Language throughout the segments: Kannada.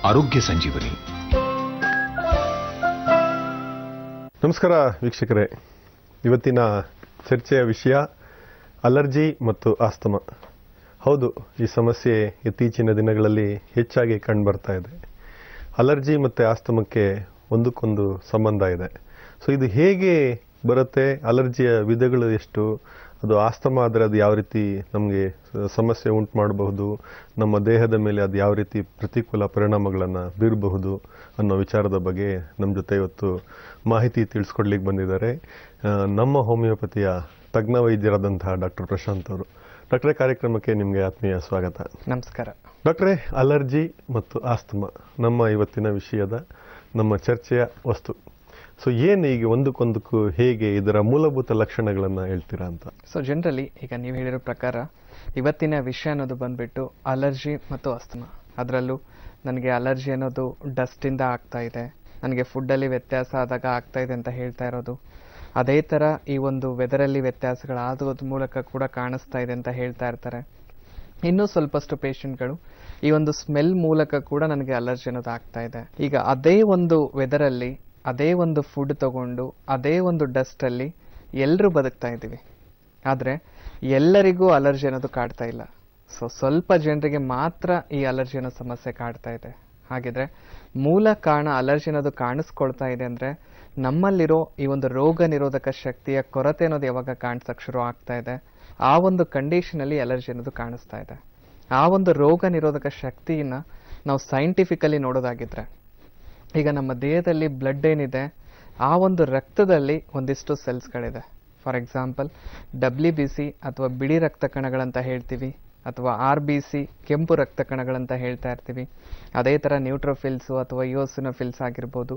ಆರೋಗ್ಯ ಸಂಜೀವನಿ. ನಮಸ್ಕಾರ ವೀಕ್ಷಕರೇ, ಇವತ್ತಿನ ಚರ್ಚೆಯ ವಿಷಯ ಅಲರ್ಜಿ ಮತ್ತು ಆಸ್ತಮಾ. ಹೌದು, ಈ ಸಮಸ್ಯೆ ಇತ್ತೀಚಿನ ದಿನಗಳಲ್ಲಿ ಹೆಚ್ಚಾಗಿ ಕಂಡುಬರ್ತಾ ಇದೆ. ಅಲರ್ಜಿ ಮತ್ತು ಆಸ್ತಮಕ್ಕೆ ಒಂದಕ್ಕೊಂದು ಸಂಬಂಧ ಇದೆ. ಸೊ ಇದು ಹೇಗೆ ಬರುತ್ತೆ, ಅಲರ್ಜಿಯ ವಿಧಗಳು ಎಷ್ಟು, ಅದು ಆಸ್ತಮಾ ಆದರೆ ಅದು ಯಾವ ರೀತಿ ನಮಗೆ ಸಮಸ್ಯೆ ಉಂಟು ಮಾಡಬಹುದು, ನಮ್ಮ ದೇಹದ ಮೇಲೆ ಅದು ಯಾವ ರೀತಿ ಪ್ರತಿಕೂಲ ಪರಿಣಾಮಗಳನ್ನು ಬೀರಬಹುದು ಅನ್ನೋ ವಿಚಾರದ ಬಗ್ಗೆ ನಮ್ಮ ಜೊತೆ ಇವತ್ತು ಮಾಹಿತಿ ತಿಳಿಸ್ಕೊಡ್ಲಿಕ್ಕೆ ಬಂದಿದ್ದಾರೆ ನಮ್ಮ ಹೋಮಿಯೋಪತಿಯ ತಜ್ಞ ವೈದ್ಯರಾದಂತಹ ಡಾಕ್ಟರ್ ಪ್ರಶಾಂತ್ ಅವರು. ಡಾಕ್ಟ್ರೇ, ಕಾರ್ಯಕ್ರಮಕ್ಕೆ ನಿಮಗೆ ಆತ್ಮೀಯ ಸ್ವಾಗತ. ನಮಸ್ಕಾರ ಡಾಕ್ಟ್ರೇ, ಅಲರ್ಜಿ ಮತ್ತು ಆಸ್ತಮಾ ನಮ್ಮ ಇವತ್ತಿನ ವಿಷಯದ ನಮ್ಮ ಚರ್ಚೆಯ ವಸ್ತು. ಸೊ ಏನು ಈಗ ಒಂದಕ್ಕೊಂದಕ್ಕೂ ಹೇಗೆ ಇದರ ಮೂಲಭೂತ ಲಕ್ಷಣಗಳನ್ನು ಹೇಳ್ತೀರಾ ಅಂತ? ಸೊ ಜನರಲಿ ಈಗ ನೀವು ಹೇಳಿರೋ ಪ್ರಕಾರ ಇವತ್ತಿನ ವಿಷಯ ಅನ್ನೋದು ಬಂದ್ಬಿಟ್ಟು ಅಲರ್ಜಿ ಮತ್ತು ಆಸ್ತಮಾ. ಅದರಲ್ಲೂ ನನಗೆ ಅಲರ್ಜಿ ಅನ್ನೋದು ಡಸ್ಟಿಂದ ಆಗ್ತಾ ಇದೆ, ನನಗೆ ಫುಡ್ಡಲ್ಲಿ ವ್ಯತ್ಯಾಸ ಆದಾಗ ಆಗ್ತಾ ಇದೆ ಅಂತ ಹೇಳ್ತಾ ಇರೋದು. ಅದೇ ಥರ ಈ ಒಂದು ವೆದರಲ್ಲಿ ವ್ಯತ್ಯಾಸಗಳಾಗೋದ್ರ ಮೂಲಕ ಕೂಡ ಕಾಣಿಸ್ತಾ ಇದೆ ಅಂತ ಹೇಳ್ತಾ ಇರ್ತಾರೆ. ಇನ್ನೂ ಸ್ವಲ್ಪಷ್ಟು ಪೇಷಂಟ್ಗಳು ಈ ಒಂದು ಸ್ಮೆಲ್ ಮೂಲಕ ಕೂಡ ನನಗೆ ಅಲರ್ಜಿ ಅನ್ನೋದು ಆಗ್ತಾ ಇದೆ. ಈಗ ಅದೇ ಒಂದು ವೆದರಲ್ಲಿ ಅದೇ ಒಂದು ಫುಡ್ ತಗೊಂಡು ಅದೇ ಒಂದು ಡಸ್ಟಲ್ಲಿ ಎಲ್ಲರೂ ಬದುಕ್ತಾ ಇದ್ದೀವಿ, ಆದರೆ ಎಲ್ಲರಿಗೂ ಅಲರ್ಜಿ ಅನ್ನೋದು ಕಾಡ್ತಾ ಇಲ್ಲ. ಸೊ ಸ್ವಲ್ಪ ಜನರಿಗೆ ಮಾತ್ರ ಈ ಅಲರ್ಜಿ ಅನ್ನೋ ಸಮಸ್ಯೆ ಕಾಡ್ತಾ ಇದೆ. ಹಾಗಿದ್ರೆ ಮೂಲ ಕಾರಣ ಅಲರ್ಜಿ ಅನ್ನೋದು ಕಾಣಿಸ್ಕೊಳ್ತಾ ಇದೆ ಅಂದರೆ ನಮ್ಮಲ್ಲಿರೋ ಈ ಒಂದು ರೋಗ ನಿರೋಧಕ ಶಕ್ತಿಯ ಕೊರತೆ ಅನ್ನೋದು ಯಾವಾಗ ಕಾಣಿಸೋಕ್ಕೆ ಶುರು ಆಗ್ತಾ ಇದೆ, ಆ ಒಂದು ಕಂಡೀಷನಲ್ಲಿ ಅಲರ್ಜಿ ಅನ್ನೋದು ಕಾಣಿಸ್ತಾ ಇದೆ. ಆ ಒಂದು ರೋಗ ನಿರೋಧಕ ಶಕ್ತಿಯನ್ನು ನಾವು ಸೈಂಟಿಫಿಕಲಿ ನೋಡೋದಾಗಿದ್ರೆ, ಈಗ ನಮ್ಮ ದೇಹದಲ್ಲಿ ಬ್ಲಡ್ ಏನಿದೆ ಆ ಒಂದು ರಕ್ತದಲ್ಲಿ ಒಂದಿಷ್ಟು ಸೆಲ್ಸ್ಗಳಿದೆ. ಫಾರ್ ಎಕ್ಸಾಂಪಲ್ WBC ಅಥವಾ ಬಿಳಿ ರಕ್ತ ಕಣಗಳಂತ ಹೇಳ್ತೀವಿ, ಅಥವಾ RBC ಕೆಂಪು ರಕ್ತ ಕಣಗಳಂತ ಹೇಳ್ತಾ ಇರ್ತೀವಿ. ಅದೇ ಥರ ನ್ಯೂಟ್ರೋಫಿಲ್ಸು ಅಥವಾ ಇಯೋಸಿನೋಫಿಲ್ಸ್ ಆಗಿರ್ಬೋದು.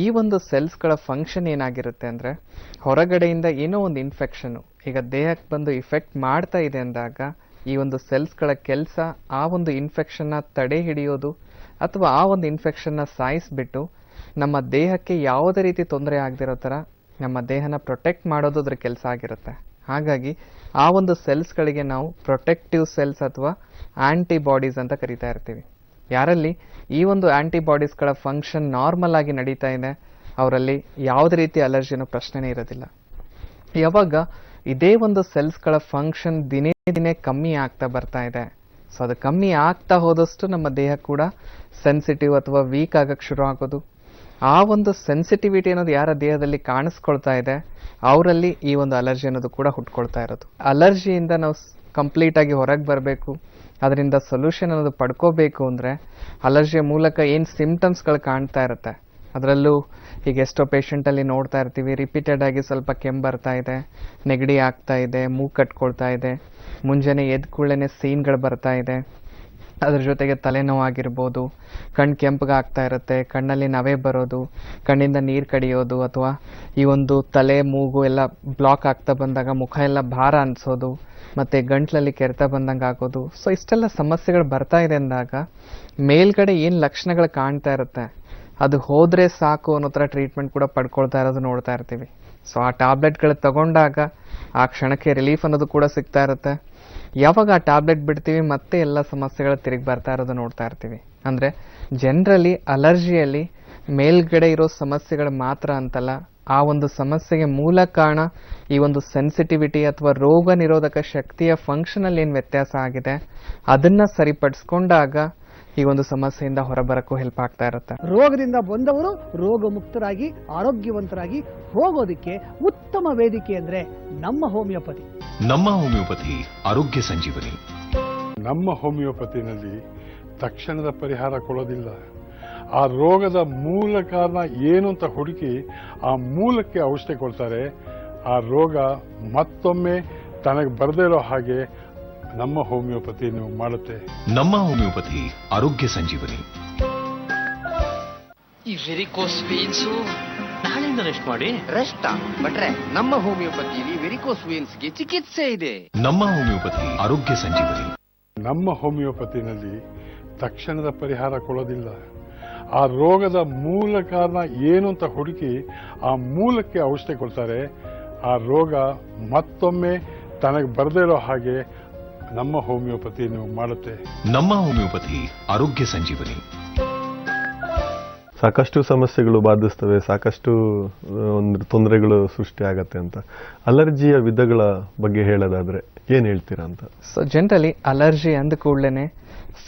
ಈ ಒಂದು ಸೆಲ್ಸ್ಗಳ ಫಂಕ್ಷನ್ ಏನಾಗಿರುತ್ತೆ ಅಂದರೆ, ಹೊರಗಡೆಯಿಂದ ಏನೋ ಒಂದು ಇನ್ಫೆಕ್ಷನ್ನು ಈಗ ದೇಹಕ್ಕೆ ಬಂದು ಇಫೆಕ್ಟ್ ಮಾಡ್ತಾ ಇದೆ ಅಂದಾಗ ಈ ಒಂದು ಸೆಲ್ಸ್ಗಳ ಕೆಲಸ ಆ ಒಂದು ಇನ್ಫೆಕ್ಷನ್ನ ತಡೆ ಹಿಡಿಯೋದು ಅಥವಾ ಆ ಒಂದು ಇನ್ಫೆಕ್ಷನ್ನ ಸಾಯಿಸಿಬಿಟ್ಟು ನಮ್ಮ ದೇಹಕ್ಕೆ ಯಾವುದೇ ರೀತಿ ತೊಂದರೆ ಆಗದಿರೋ ಥರ ನಮ್ಮ ದೇಹನ ಪ್ರೊಟೆಕ್ಟ್ ಮಾಡೋದು ಅದ್ರ ಕೆಲಸ ಆಗಿರುತ್ತೆ. ಹಾಗಾಗಿ ಆ ಒಂದು ಸೆಲ್ಸ್ಗಳಿಗೆ ನಾವು ಪ್ರೊಟೆಕ್ಟಿವ್ ಸೆಲ್ಸ್ ಅಥವಾ ಆ್ಯಂಟಿಬಾಡೀಸ್ ಅಂತ ಕರಿತಾ ಇರ್ತೀವಿ. ಯಾರಲ್ಲಿ ಈ ಒಂದು ಆ್ಯಂಟಿಬಾಡೀಸ್ಗಳ ಫಂಕ್ಷನ್ ನಾರ್ಮಲ್ ಆಗಿ ನಡೀತಾ ಇದೆ ಅವರಲ್ಲಿ ಯಾವುದೇ ರೀತಿ ಅಲರ್ಜಿ ಅನ್ನೋ ಪ್ರಶ್ನೆನೇ ಇರೋದಿಲ್ಲ. ಯಾವಾಗ ಇದೇ ಒಂದು ಸೆಲ್ಸ್ಗಳ ಫಂಕ್ಷನ್ ದಿನೇ ದಿನೇ ಕಮ್ಮಿ ಆಗ್ತಾ ಬರ್ತಾ ಇದೆ, ಸೊ ಅದು ಕಮ್ಮಿ ಆಗ್ತಾ ಹೋದಷ್ಟು ನಮ್ಮ ದೇಹ ಕೂಡ ಸೆನ್ಸಿಟಿವ್ ಅಥವಾ ವೀಕ್ ಆಗಕ್ಕೆ ಶುರು ಆಗೋದು. ಆ ಒಂದು ಸೆನ್ಸಿಟಿವಿಟಿ ಅನ್ನೋದು ಯಾರ ದೇಹದಲ್ಲಿ ಕಾಣಿಸ್ಕೊಳ್ತಾ ಇದೆ ಅವರಲ್ಲಿ ಈ ಒಂದು ಅಲರ್ಜಿ ಅನ್ನೋದು ಕೂಡ ಹುಟ್ಕೊಳ್ತಾ ಇರೋದು. ಅಲರ್ಜಿಯಿಂದ ನಾವು ಕಂಪ್ಲೀಟಾಗಿ ಹೊರಗೆ ಬರಬೇಕು, ಅದರಿಂದ ಸೊಲ್ಯೂಷನ್ ಅನ್ನೋದು ಪಡ್ಕೋಬೇಕು ಅಂದರೆ ಅಲರ್ಜಿಯ ಮೂಲಕ ಏನು ಸಿಮ್ಟಮ್ಸ್ಗಳು ಕಾಣ್ತಾ ಇರುತ್ತೆ, ಅದರಲ್ಲೂ ಈಗ ಎಷ್ಟೋ ಪೇಷಂಟಲ್ಲಿ ನೋಡ್ತಾ ಇರ್ತೀವಿ, ರಿಪೀಟೆಡ್ ಆಗಿ ಸ್ವಲ್ಪ ಕೆಮ್ಮು ಬರ್ತಾ ಇದೆ, ನೆಗಡಿ ಆಗ್ತಾ ಇದೆ, ಮೂಗು ಕಟ್ಕೊಳ್ತಾ ಇದೆ, ಮುಂಜಾನೆ ಎದ್ದ ಕೂಡಲೇ ಸೀನ್ಗಳು ಬರ್ತಾ ಇದೆ, ಅದ್ರ ಜೊತೆಗೆ ತಲೆನೋವಾಗಿರ್ಬೋದು, ಕಣ್ಣು ಕೆಂಪಗಾಗ್ತಾ ಇರುತ್ತೆ, ಕಣ್ಣಲ್ಲಿ ನವೆ ಬರೋದು, ಕಣ್ಣಿಂದ ನೀರು ಕಡಿಯೋದು, ಅಥವಾ ಈ ಒಂದು ತಲೆ ಮೂಗು ಎಲ್ಲ ಬ್ಲಾಕ್ ಆಗ್ತಾ ಬಂದಾಗ ಮುಖ ಎಲ್ಲ ಭಾರ ಅನಿಸೋದು, ಮತ್ತು ಗಂಟ್ಲಲ್ಲಿ ಕೆರೆತ ಬಂದಂಗೆ ಆಗೋದು. ಸೊ ಇಷ್ಟೆಲ್ಲ ಸಮಸ್ಯೆಗಳು ಬರ್ತಾ ಇದೆ ಅಂದಾಗ ಮೇಲ್ಗಡೆ ಏನು ಲಕ್ಷಣಗಳು ಕಾಣ್ತಾ ಇರುತ್ತೆ ಅದು ಹೋದರೆ ಸಾಕು ಅನ್ನೋ ಥರ ಟ್ರೀಟ್ಮೆಂಟ್ ಕೂಡ ಪಡ್ಕೊಳ್ತಾ ಇರೋದು ನೋಡ್ತಾ ಇರ್ತೀವಿ. ಸೊ ಆ ಟ್ಯಾಬ್ಲೆಟ್ಗಳು ತಗೊಂಡಾಗ ಆ ಕ್ಷಣಕ್ಕೆ ರಿಲೀಫ್ ಅನ್ನೋದು ಕೂಡ ಸಿಗ್ತಾ ಇರುತ್ತೆ. ಯಾವಾಗ ಆ ಟ್ಯಾಬ್ಲೆಟ್ ಬಿಡ್ತೀವಿ ಮತ್ತೆ ಎಲ್ಲ ಸಮಸ್ಯೆಗಳು ತಿರುಗಿ ಬರ್ತಾ ಇರೋದು ನೋಡ್ತಾ ಇರ್ತೀವಿ. ಅಂದರೆ ಜನರಲಿ ಅಲರ್ಜಿಯಲ್ಲಿ ಮೇಲ್ಗಡೆ ಇರೋ ಸಮಸ್ಯೆಗಳು ಮಾತ್ರ ಅಂತಲ್ಲ, ಆ ಒಂದು ಸಮಸ್ಯೆಗೆ ಮೂಲ ಕಾರಣ ಈ ಒಂದು ಸೆನ್ಸಿಟಿವಿಟಿ ಅಥವಾ ರೋಗ ನಿರೋಧಕ ಶಕ್ತಿಯ ಫಂಕ್ಷನಲ್ಲಿ ಏನು ವ್ಯತ್ಯಾಸ ಆಗಿದೆ ಅದನ್ನು ಸರಿಪಡಿಸ್ಕೊಂಡಾಗ ಈ ಒಂದು ಸಮಸ್ಯೆಯಿಂದ ಹೊರಬರಕ್ಕೂ ಹೆಲ್ಪ್ ಆಗ್ತಾ ಇರುತ್ತೆ. ರೋಗದಿಂದ ಬಂದವರು ರೋಗ ಮುಕ್ತರಾಗಿ ಆರೋಗ್ಯವಂತರಾಗಿ ಹೋಗೋದಕ್ಕೆ ಉತ್ತಮ ವೇದಿಕೆ ಅಂದ್ರೆ ನಮ್ಮ ಹೋಮಿಯೋಪತಿ. ನಮ್ಮ ಹೋಮಿಯೋಪತಿ ಆರೋಗ್ಯ ಸಂಜೀವನಿ. ನಮ್ಮ ಹೋಮಿಯೋಪತಿನಲ್ಲಿ ತಕ್ಷಣದ ಪರಿಹಾರ ಕೊಡೋದಿಲ್ಲ. ಆ ರೋಗದ ಮೂಲ ಕಾರಣ ಏನು ಅಂತ ಹುಡುಕಿ ಆ ಮೂಲಕ್ಕೆ ಔಷಧಿ ಕೊಡ್ತಾರೆ. ಆ ರೋಗ ಮತ್ತೊಮ್ಮೆ ತನಗೆ ಬರದೇ ಇರೋ ಹಾಗೆ ನಮ್ಮ ಹೋಮಿಯೋಪತಿ ಮಾಡುತ್ತೆ. ನಮ್ಮ ಹೋಮಿಯೋಪತಿ ಆರೋಗ್ಯ ಸಂಜೀವನಿ. ಈ ವೆರಿಕೋಸ್ ವೇನ್ಸು ನಾಳೆಯಿಂದ ರೆಸ್ಟ್ ಮಾಡಿ. ರೆಸ್ಟ್ ಬಟ್ರೆ ನಮ್ಮ ಹೋಮಿಯೋಪತಿಯಲ್ಲಿ ವೆರಿಕೋಸ್ ವೇನ್ಸ್ಗೆ ಚಿಕಿತ್ಸೆ ಇದೆ. ನಮ್ಮ ಹೋಮಿಯೋಪತಿ ಆರೋಗ್ಯ ಸಂಜೀವನಿ. ನಮ್ಮ ಹೋಮಿಯೋಪತಿನಲ್ಲಿ ತಕ್ಷಣದ ಪರಿಹಾರ ಕೊಡೋದಿಲ್ಲ. ಆ ರೋಗದ ಮೂಲ ಕಾರಣ ಏನು ಅಂತ ಹುಡುಕಿ ಆ ಮೂಲಕ್ಕೆ ಔಷಧಿ ಕೊಡ್ತಾರೆ. ಆ ರೋಗ ಮತ್ತೊಮ್ಮೆ ತನಗೆ ಬರದೇ ಇರೋ ಹಾಗೆ ನಮ್ಮ ಹೋಮಿಯೋಪತಿ ಮಾಡುತ್ತೆ. ನಮ್ಮ ಹೋಮಿಯೋಪತಿ ಆರೋಗ್ಯ ಸಂಜೀವನಿ. ಸಾಕಷ್ಟು ಸಮಸ್ಯೆಗಳು ಬಾಧಿಸ್ತವೆ, ಸಾಕಷ್ಟು ಒಂದು ತೊಂದರೆಗಳು ಸೃಷ್ಟಿ ಆಗತ್ತೆ ಅಂತ. ಅಲರ್ಜಿಯ ವಿಧಗಳ ಬಗ್ಗೆ ಹೇಳೋದಾದ್ರೆ ಏನು ಹೇಳ್ತೀರಾ ಅಂತ? ಸೊ ಜನರಲಿ ಅಲರ್ಜಿ ಅಂದ ಕೂಡಲೇ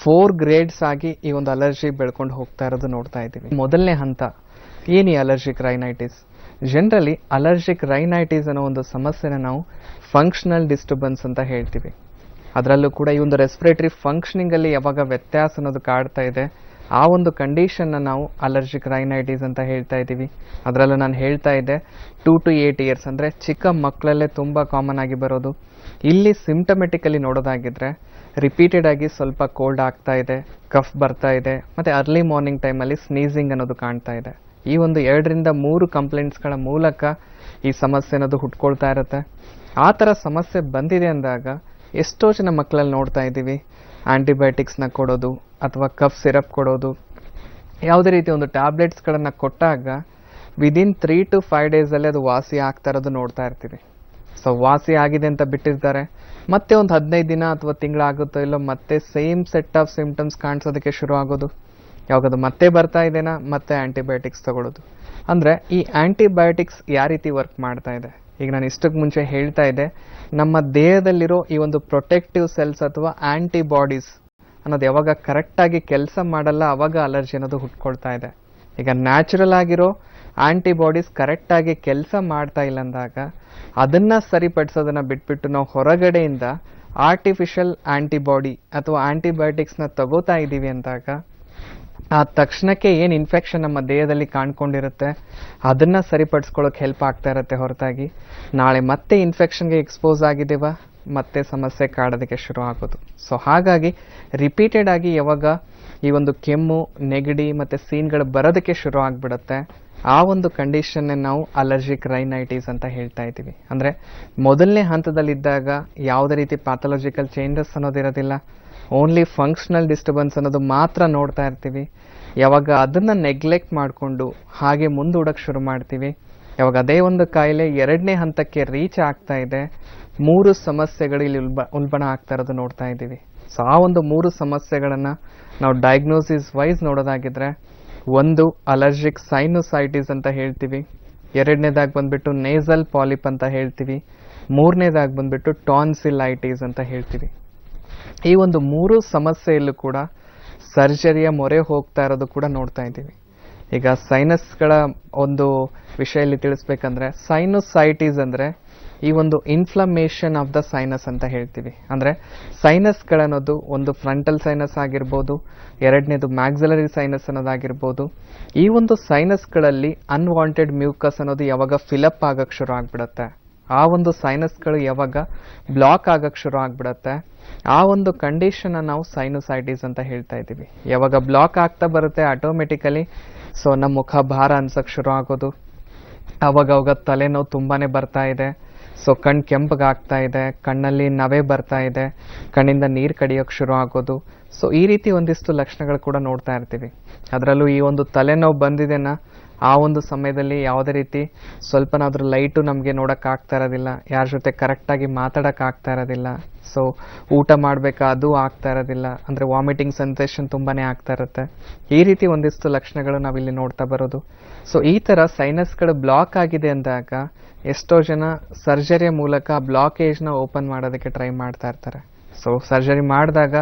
4 ಗ್ರೇಡ್ಸ್ ಆಗಿ ಈ ಒಂದು ಅಲರ್ಜಿ ಬೆಳ್ಕೊಂಡು ಹೋಗ್ತಾ ಇರೋದು ನೋಡ್ತಾ ಇದ್ದೀವಿ. ಮೊದಲನೇ ಹಂತ ಏನು ಈ allergic rhinitis. Generally allergic rhinitis ಅನ್ನೋ ಒಂದು ಸಮಸ್ಯೆನ ನಾವು ಫಂಕ್ಷನಲ್ ಡಿಸ್ಟರ್ಬೆನ್ಸ್ ಅಂತ ಹೇಳ್ತೀವಿ. ಅದರಲ್ಲೂ ಕೂಡ ಈ ಒಂದು ರೆಸ್ಪಿರೇಟರಿ ಫಂಕ್ಷನಿಂಗಲ್ಲಿ ಯಾವಾಗ ವ್ಯತ್ಯಾಸ ಅನ್ನೋದು ಕಾಡ್ತಾ ಇದೆ, ಆ ಒಂದು ಕಂಡೀಷನ್ನ ನಾವು ಅಲರ್ಜಿಕ್ ರೈನೈಟಿಸ್ ಅಂತ ಹೇಳ್ತಾ ಇದ್ದೀವಿ. ಅದರಲ್ಲೂ ನಾನು ಹೇಳ್ತಾ ಇದ್ದೆ 2 to 8 ಇಯರ್ಸ್ ಅಂದರೆ ಚಿಕ್ಕ ಮಕ್ಕಳಲ್ಲೇ ತುಂಬ ಕಾಮನ್ ಆಗಿ ಬರೋದು. ಇಲ್ಲಿ ಸಿಂಪ್ಟಮೆಟಿಕಲಿ ನೋಡೋದಾಗಿದ್ರೆ ರಿಪೀಟೆಡ್ ಆಗಿ ಸ್ವಲ್ಪ ಕೋಲ್ಡ್ ಆಗ್ತಾ ಇದೆ, ಕಫ್ ಬರ್ತಾ ಇದೆ, ಮತ್ತು ಅರ್ಲಿ ಮಾರ್ನಿಂಗ್ ಟೈಮಲ್ಲಿ ಸ್ನೀಸಿಂಗ್ ಅನ್ನೋದು ಕಾಣ್ತಾ ಇದೆ. ಈ ಒಂದು 2 ರಿಂದ 3 ಕಂಪ್ಲೇಂಟ್ಸ್ಗಳ ಮೂಲಕ ಈ ಸಮಸ್ಯೆ ಅನ್ನೋದು ಹುಟ್ಕೊಳ್ತಾ ಇರುತ್ತೆ. ಆ ಥರ ಸಮಸ್ಯೆ ಬಂದಿದೆ ಅಂದಾಗ ಎಷ್ಟೋ ಜನ ಮಕ್ಕಳಲ್ಲಿ ನೋಡ್ತಾ ಇದ್ದೀವಿ ಆ್ಯಂಟಿಬಯೋಟಿಕ್ಸ್ನ ಕೊಡೋದು ಅಥವಾ ಕಫ್ ಸಿರಪ್ ಕೊಡೋದು, ಯಾವುದೇ ರೀತಿ ಒಂದು ಟ್ಯಾಬ್ಲೆಟ್ಸ್ಗಳನ್ನು ಕೊಟ್ಟಾಗ ವಿದಿನ್ 3 to 5 ಡೇಸಲ್ಲಿ ಅದು ವಾಸಿ ಆಗ್ತಾ ಇರೋದು ನೋಡ್ತಾ ಇರ್ತೀವಿ. ಸೊ ವಾಸಿ ಆಗಿದೆ ಅಂತ ಬಿಟ್ಟಿರ್ತಾರೆ, ಮತ್ತೆ ಒಂದು 15 ದಿನ ಅಥವಾ ತಿಂಗಳಾಗುತ್ತೋ ಇಲ್ಲೋ ಮತ್ತೆ ಸೇಮ್ ಸೆಟ್ ಆಫ್ ಸಿಂಪ್ಟಮ್ಸ್ ಕಾಣಿಸೋದಕ್ಕೆ ಶುರು ಆಗೋದು. ಯಾವಾಗದು ಮತ್ತೆ ಬರ್ತಾ ಇದೆನಾ ಮತ್ತೆ ಆ್ಯಂಟಿಬಯೋಟಿಕ್ಸ್ ತಗೊಳ್ಳೋದು. ಅಂದರೆ ಈ ಆ್ಯಂಟಿಬಯೋಟಿಕ್ಸ್ ಯಾವ ರೀತಿ ವರ್ಕ್ ಮಾಡ್ತಾ ಇದೆ, ಈಗ ನಾನು ಇಷ್ಟಕ್ಕೆ ಮುಂಚೆ ಹೇಳ್ತಾ ಇದ್ದೆ, ನಮ್ಮ ದೇಹದಲ್ಲಿರೋ ಈ ಒಂದು ಪ್ರೊಟೆಕ್ಟಿವ್ ಸೆಲ್ಸ್ ಅಥವಾ ಆ್ಯಂಟಿಬಾಡೀಸ್ ಅನ್ನೋದು ಯಾವಾಗ ಕರೆಕ್ಟಾಗಿ ಕೆಲಸ ಮಾಡಲ್ಲ ಅವಾಗ ಅಲರ್ಜಿ ಅನ್ನೋದು ಹುಟ್ಕೊಳ್ತಾ ಇದೆ. ಈಗ ನ್ಯಾಚುರಲ್ ಆಗಿರೋ ಆ್ಯಂಟಿಬಾಡೀಸ್ ಕರೆಕ್ಟಾಗಿ ಕೆಲಸ ಮಾಡ್ತಾ ಇಲ್ಲ ಅಂದಾಗ ಅದನ್ನು ಸರಿಪಡಿಸೋದನ್ನು ಬಿಟ್ಬಿಟ್ಟು ನಾವು ಹೊರಗಡೆಯಿಂದ ಆರ್ಟಿಫಿಷಿಯಲ್ ಆ್ಯಂಟಿಬಾಡಿ ಅಥವಾ ಆ್ಯಂಟಿಬಯೋಟಿಕ್ಸ್ನ ತಗೋತಾ ಇದ್ದೀವಿ ಅಂದಾಗ ಆ ತಕ್ಷಣಕ್ಕೆ ಏನು ಇನ್ಫೆಕ್ಷನ್ ನಮ್ಮ ದೇಹದಲ್ಲಿ ಕಾಣ್ಕೊಂಡಿರುತ್ತೆ ಅದನ್ನು ಸರಿಪಡಿಸ್ಕೊಳ್ಳೋಕೆ ಹೆಲ್ಪ್ ಆಗ್ತಾ ಇರುತ್ತೆ ಹೊರತಾಗಿ ನಾಳೆ ಮತ್ತೆ ಇನ್ಫೆಕ್ಷನ್ಗೆ ಎಕ್ಸ್ಪೋಸ್ ಆಗಿದ್ದೇವ ಮತ್ತೆ ಸಮಸ್ಯೆ ಕಾಡೋದಕ್ಕೆ ಶುರು ಆಗೋದು. ಸೊ ಹಾಗಾಗಿ ರಿಪೀಟೆಡ್ ಆಗಿ ಯಾವಾಗ ಈ ಒಂದು ಕೆಮ್ಮು, ನೆಗಡಿ ಮತ್ತು ಸೀನ್ಗಳು ಬರೋದಕ್ಕೆ ಶುರು ಆಗಿಬಿಡುತ್ತೆ, ಆ ಒಂದು ಕಂಡೀಷನ್ನೇ ನಾವು ಅಲರ್ಜಿಕ್ ರೈನೈಟಿಸ್ ಅಂತ ಹೇಳ್ತಾ ಇದ್ದೀವಿ. ಅಂದರೆ ಮೊದಲನೇ ಹಂತದಲ್ಲಿದ್ದಾಗ ಯಾವುದೇ ರೀತಿ pathological changes ಅನ್ನೋದಿರೋದಿಲ್ಲ, only functional disturbance ಅನ್ನೋದು ಮಾತ್ರ ನೋಡ್ತಾ ಇರ್ತೀವಿ. ಯಾವಾಗ ಅದನ್ನು ನೆಗ್ಲೆಕ್ಟ್ ಮಾಡಿಕೊಂಡು ಹಾಗೆ ಮುಂದೂಡೋಕ್ಕೆ ಶುರು ಮಾಡ್ತೀವಿ, ಯಾವಾಗ ಅದೇ ಒಂದು ಕಾಯಿಲೆ 2ನೇ ಹಂತಕ್ಕೆ ರೀಚ್ ಆಗ್ತಾ ಇದೆ, 3 ಸಮಸ್ಯೆಗಳು ಇಲ್ಲಿ ಉಲ್ಬಣ ಆಗ್ತಾ ಇರೋದು ನೋಡ್ತಾ ಇದ್ದೀವಿ. ಸೊ ಆ ಒಂದು 3 ಸಮಸ್ಯೆಗಳನ್ನು ನಾವು ಡಯಾಗ್ನೋಸಿಸ್ ವೈಸ್ ನೋಡೋದಾಗಿದ್ರೆ, ಒಂದು ಅಲರ್ಜಿಕ್ ಸೈನುಸೈಟಿಸ್ ಅಂತ ಹೇಳ್ತೀವಿ, 2ನೇದಾಗಿ ಬಂದ್ಬಿಟ್ಟು ನೇಸಲ್ ಪಾಲಿಪ್ ಅಂತ ಹೇಳ್ತೀವಿ, 3ನೇದಾಗಿ ಬಂದ್ಬಿಟ್ಟು ಟಾನ್ಸಿಲೈಟಿಸ್ ಅಂತ ಹೇಳ್ತೀವಿ. ಈ ಒಂದು 3 ಸಮಸ್ಯೆಯಲ್ಲೂ ಕೂಡ ಸರ್ಜರಿಯ ಮೊರೆ ಹೋಗ್ತಾ ಇರೋದು ಕೂಡ ನೋಡ್ತಾ ಇದ್ದೀವಿ. ಈಗ ಸೈನಸ್ಗಳ ಒಂದು ವಿಷಯದಲ್ಲಿ ತಿಳಿಸ್ಬೇಕಂದ್ರೆ, ಸೈನುಸೈಟಿಸ್ ಅಂದರೆ ಈ ಒಂದು ಇನ್ಫ್ಲಮೇಷನ್ ಆಫ್ ದ ಸೈನಸ್ ಅಂತ ಹೇಳ್ತೀವಿ. ಅಂದರೆ ಸೈನಸ್ಗಳನ್ನೋದು ಒಂದು ಫ್ರಂಟಲ್ ಸೈನಸ್ ಆಗಿರ್ಬೋದು, 2ನೇದು ಮ್ಯಾಕ್ಸಿಲರಿ ಸೈನಸ್ ಅನ್ನೋದಾಗಿರ್ಬೋದು. ಈ ಒಂದು ಸೈನಸ್ಗಳಲ್ಲಿ ಅನ್ವಾಂಟೆಡ್ ಮ್ಯೂಕಸ್ ಅನ್ನೋದು ಯಾವಾಗ ಫಿಲಪ್ ಆಗಕ್ಕೆ ಶುರು ಆಗಿಬಿಡುತ್ತೆ, ಆ ಒಂದು ಸೈನಸ್ಗಳು ಯಾವಾಗ ಬ್ಲಾಕ್ ಆಗಕ್ಕೆ ಶುರು ಆಗಿಬಿಡುತ್ತೆ, ಆ ಒಂದು ಕಂಡೀಷನ್ನ ನಾವು ಸೈನುಸೈಟಿಸ್ ಅಂತ ಹೇಳ್ತಾ ಇದ್ದೀವಿ. ಯಾವಾಗ ಬ್ಲಾಕ್ ಆಗ್ತಾ ಬರುತ್ತೆ ಆಟೋಮೆಟಿಕಲಿ ಸೊ ನಮ್ಮ ಮುಖ ಭಾರ ಅನ್ಸಕ್ಕೆ ಶುರು ಆಗೋದು, ಅವಾಗ ತಲೆನೋವು ತುಂಬಾ ಬರ್ತಾ ಇದೆ, ಸೊ ಕಣ್ಣು ಕೆಂಪಗಾಗ್ತಾ ಇದೆ, ಕಣ್ಣಲ್ಲಿ ನವೆ ಬರ್ತಾ ಇದೆ, ಕಣ್ಣಿಂದ ನೀರು ಕಡಿಯೋಕ್ಕೆ ಶುರು ಆಗೋದು. ಸೊ ಈ ರೀತಿ ಒಂದಿಷ್ಟು ಲಕ್ಷಣಗಳು ಕೂಡ ನೋಡ್ತಾ ಇರ್ತೀವಿ. ಅದರಲ್ಲೂ ಈ ಒಂದು ತಲೆನೋವು ಬಂದಿದೆನಾ ಆ ಒಂದು ಸಮಯದಲ್ಲಿ ಯಾವುದೇ ರೀತಿ ಸ್ವಲ್ಪನಾದ್ರೂ ಲೈಟು ನಮಗೆ ನೋಡೋಕ್ಕಾಗ್ತಾ ಇರೋದಿಲ್ಲ, ಯಾರ ಜೊತೆ ಕರೆಕ್ಟಾಗಿ ಮಾತಾಡೋಕ್ಕಾಗ್ತಾ ಇರೋದಿಲ್ಲ, ಸೊ ಊಟ ಮಾಡಬೇಕಾ ಅದು ಆಗ್ತಾ ಇರೋದಿಲ್ಲ, ಅಂದರೆ ವಾಮಿಟಿಂಗ್ ಸೆನ್ಸೇಷನ್ ತುಂಬಾ ಆಗ್ತಾ ಇರುತ್ತೆ. ಈ ರೀತಿ ಒಂದಿಷ್ಟು ಲಕ್ಷಣಗಳು ನಾವಿಲ್ಲಿ ನೋಡ್ತಾ ಬರೋದು. ಸೊ ಈ ಥರ ಸೈನಸ್ಗಳು ಬ್ಲಾಕ್ ಆಗಿದೆ ಅಂದಾಗ ಎಷ್ಟೋ ಜನ ಸರ್ಜರಿಯ ಮೂಲಕ ಬ್ಲಾಕೇಜ್ನ ಓಪನ್ ಮಾಡೋದಕ್ಕೆ ಟ್ರೈ ಮಾಡ್ತಾ ಇರ್ತಾರೆ. ಸೊ ಸರ್ಜರಿ ಮಾಡಿದಾಗ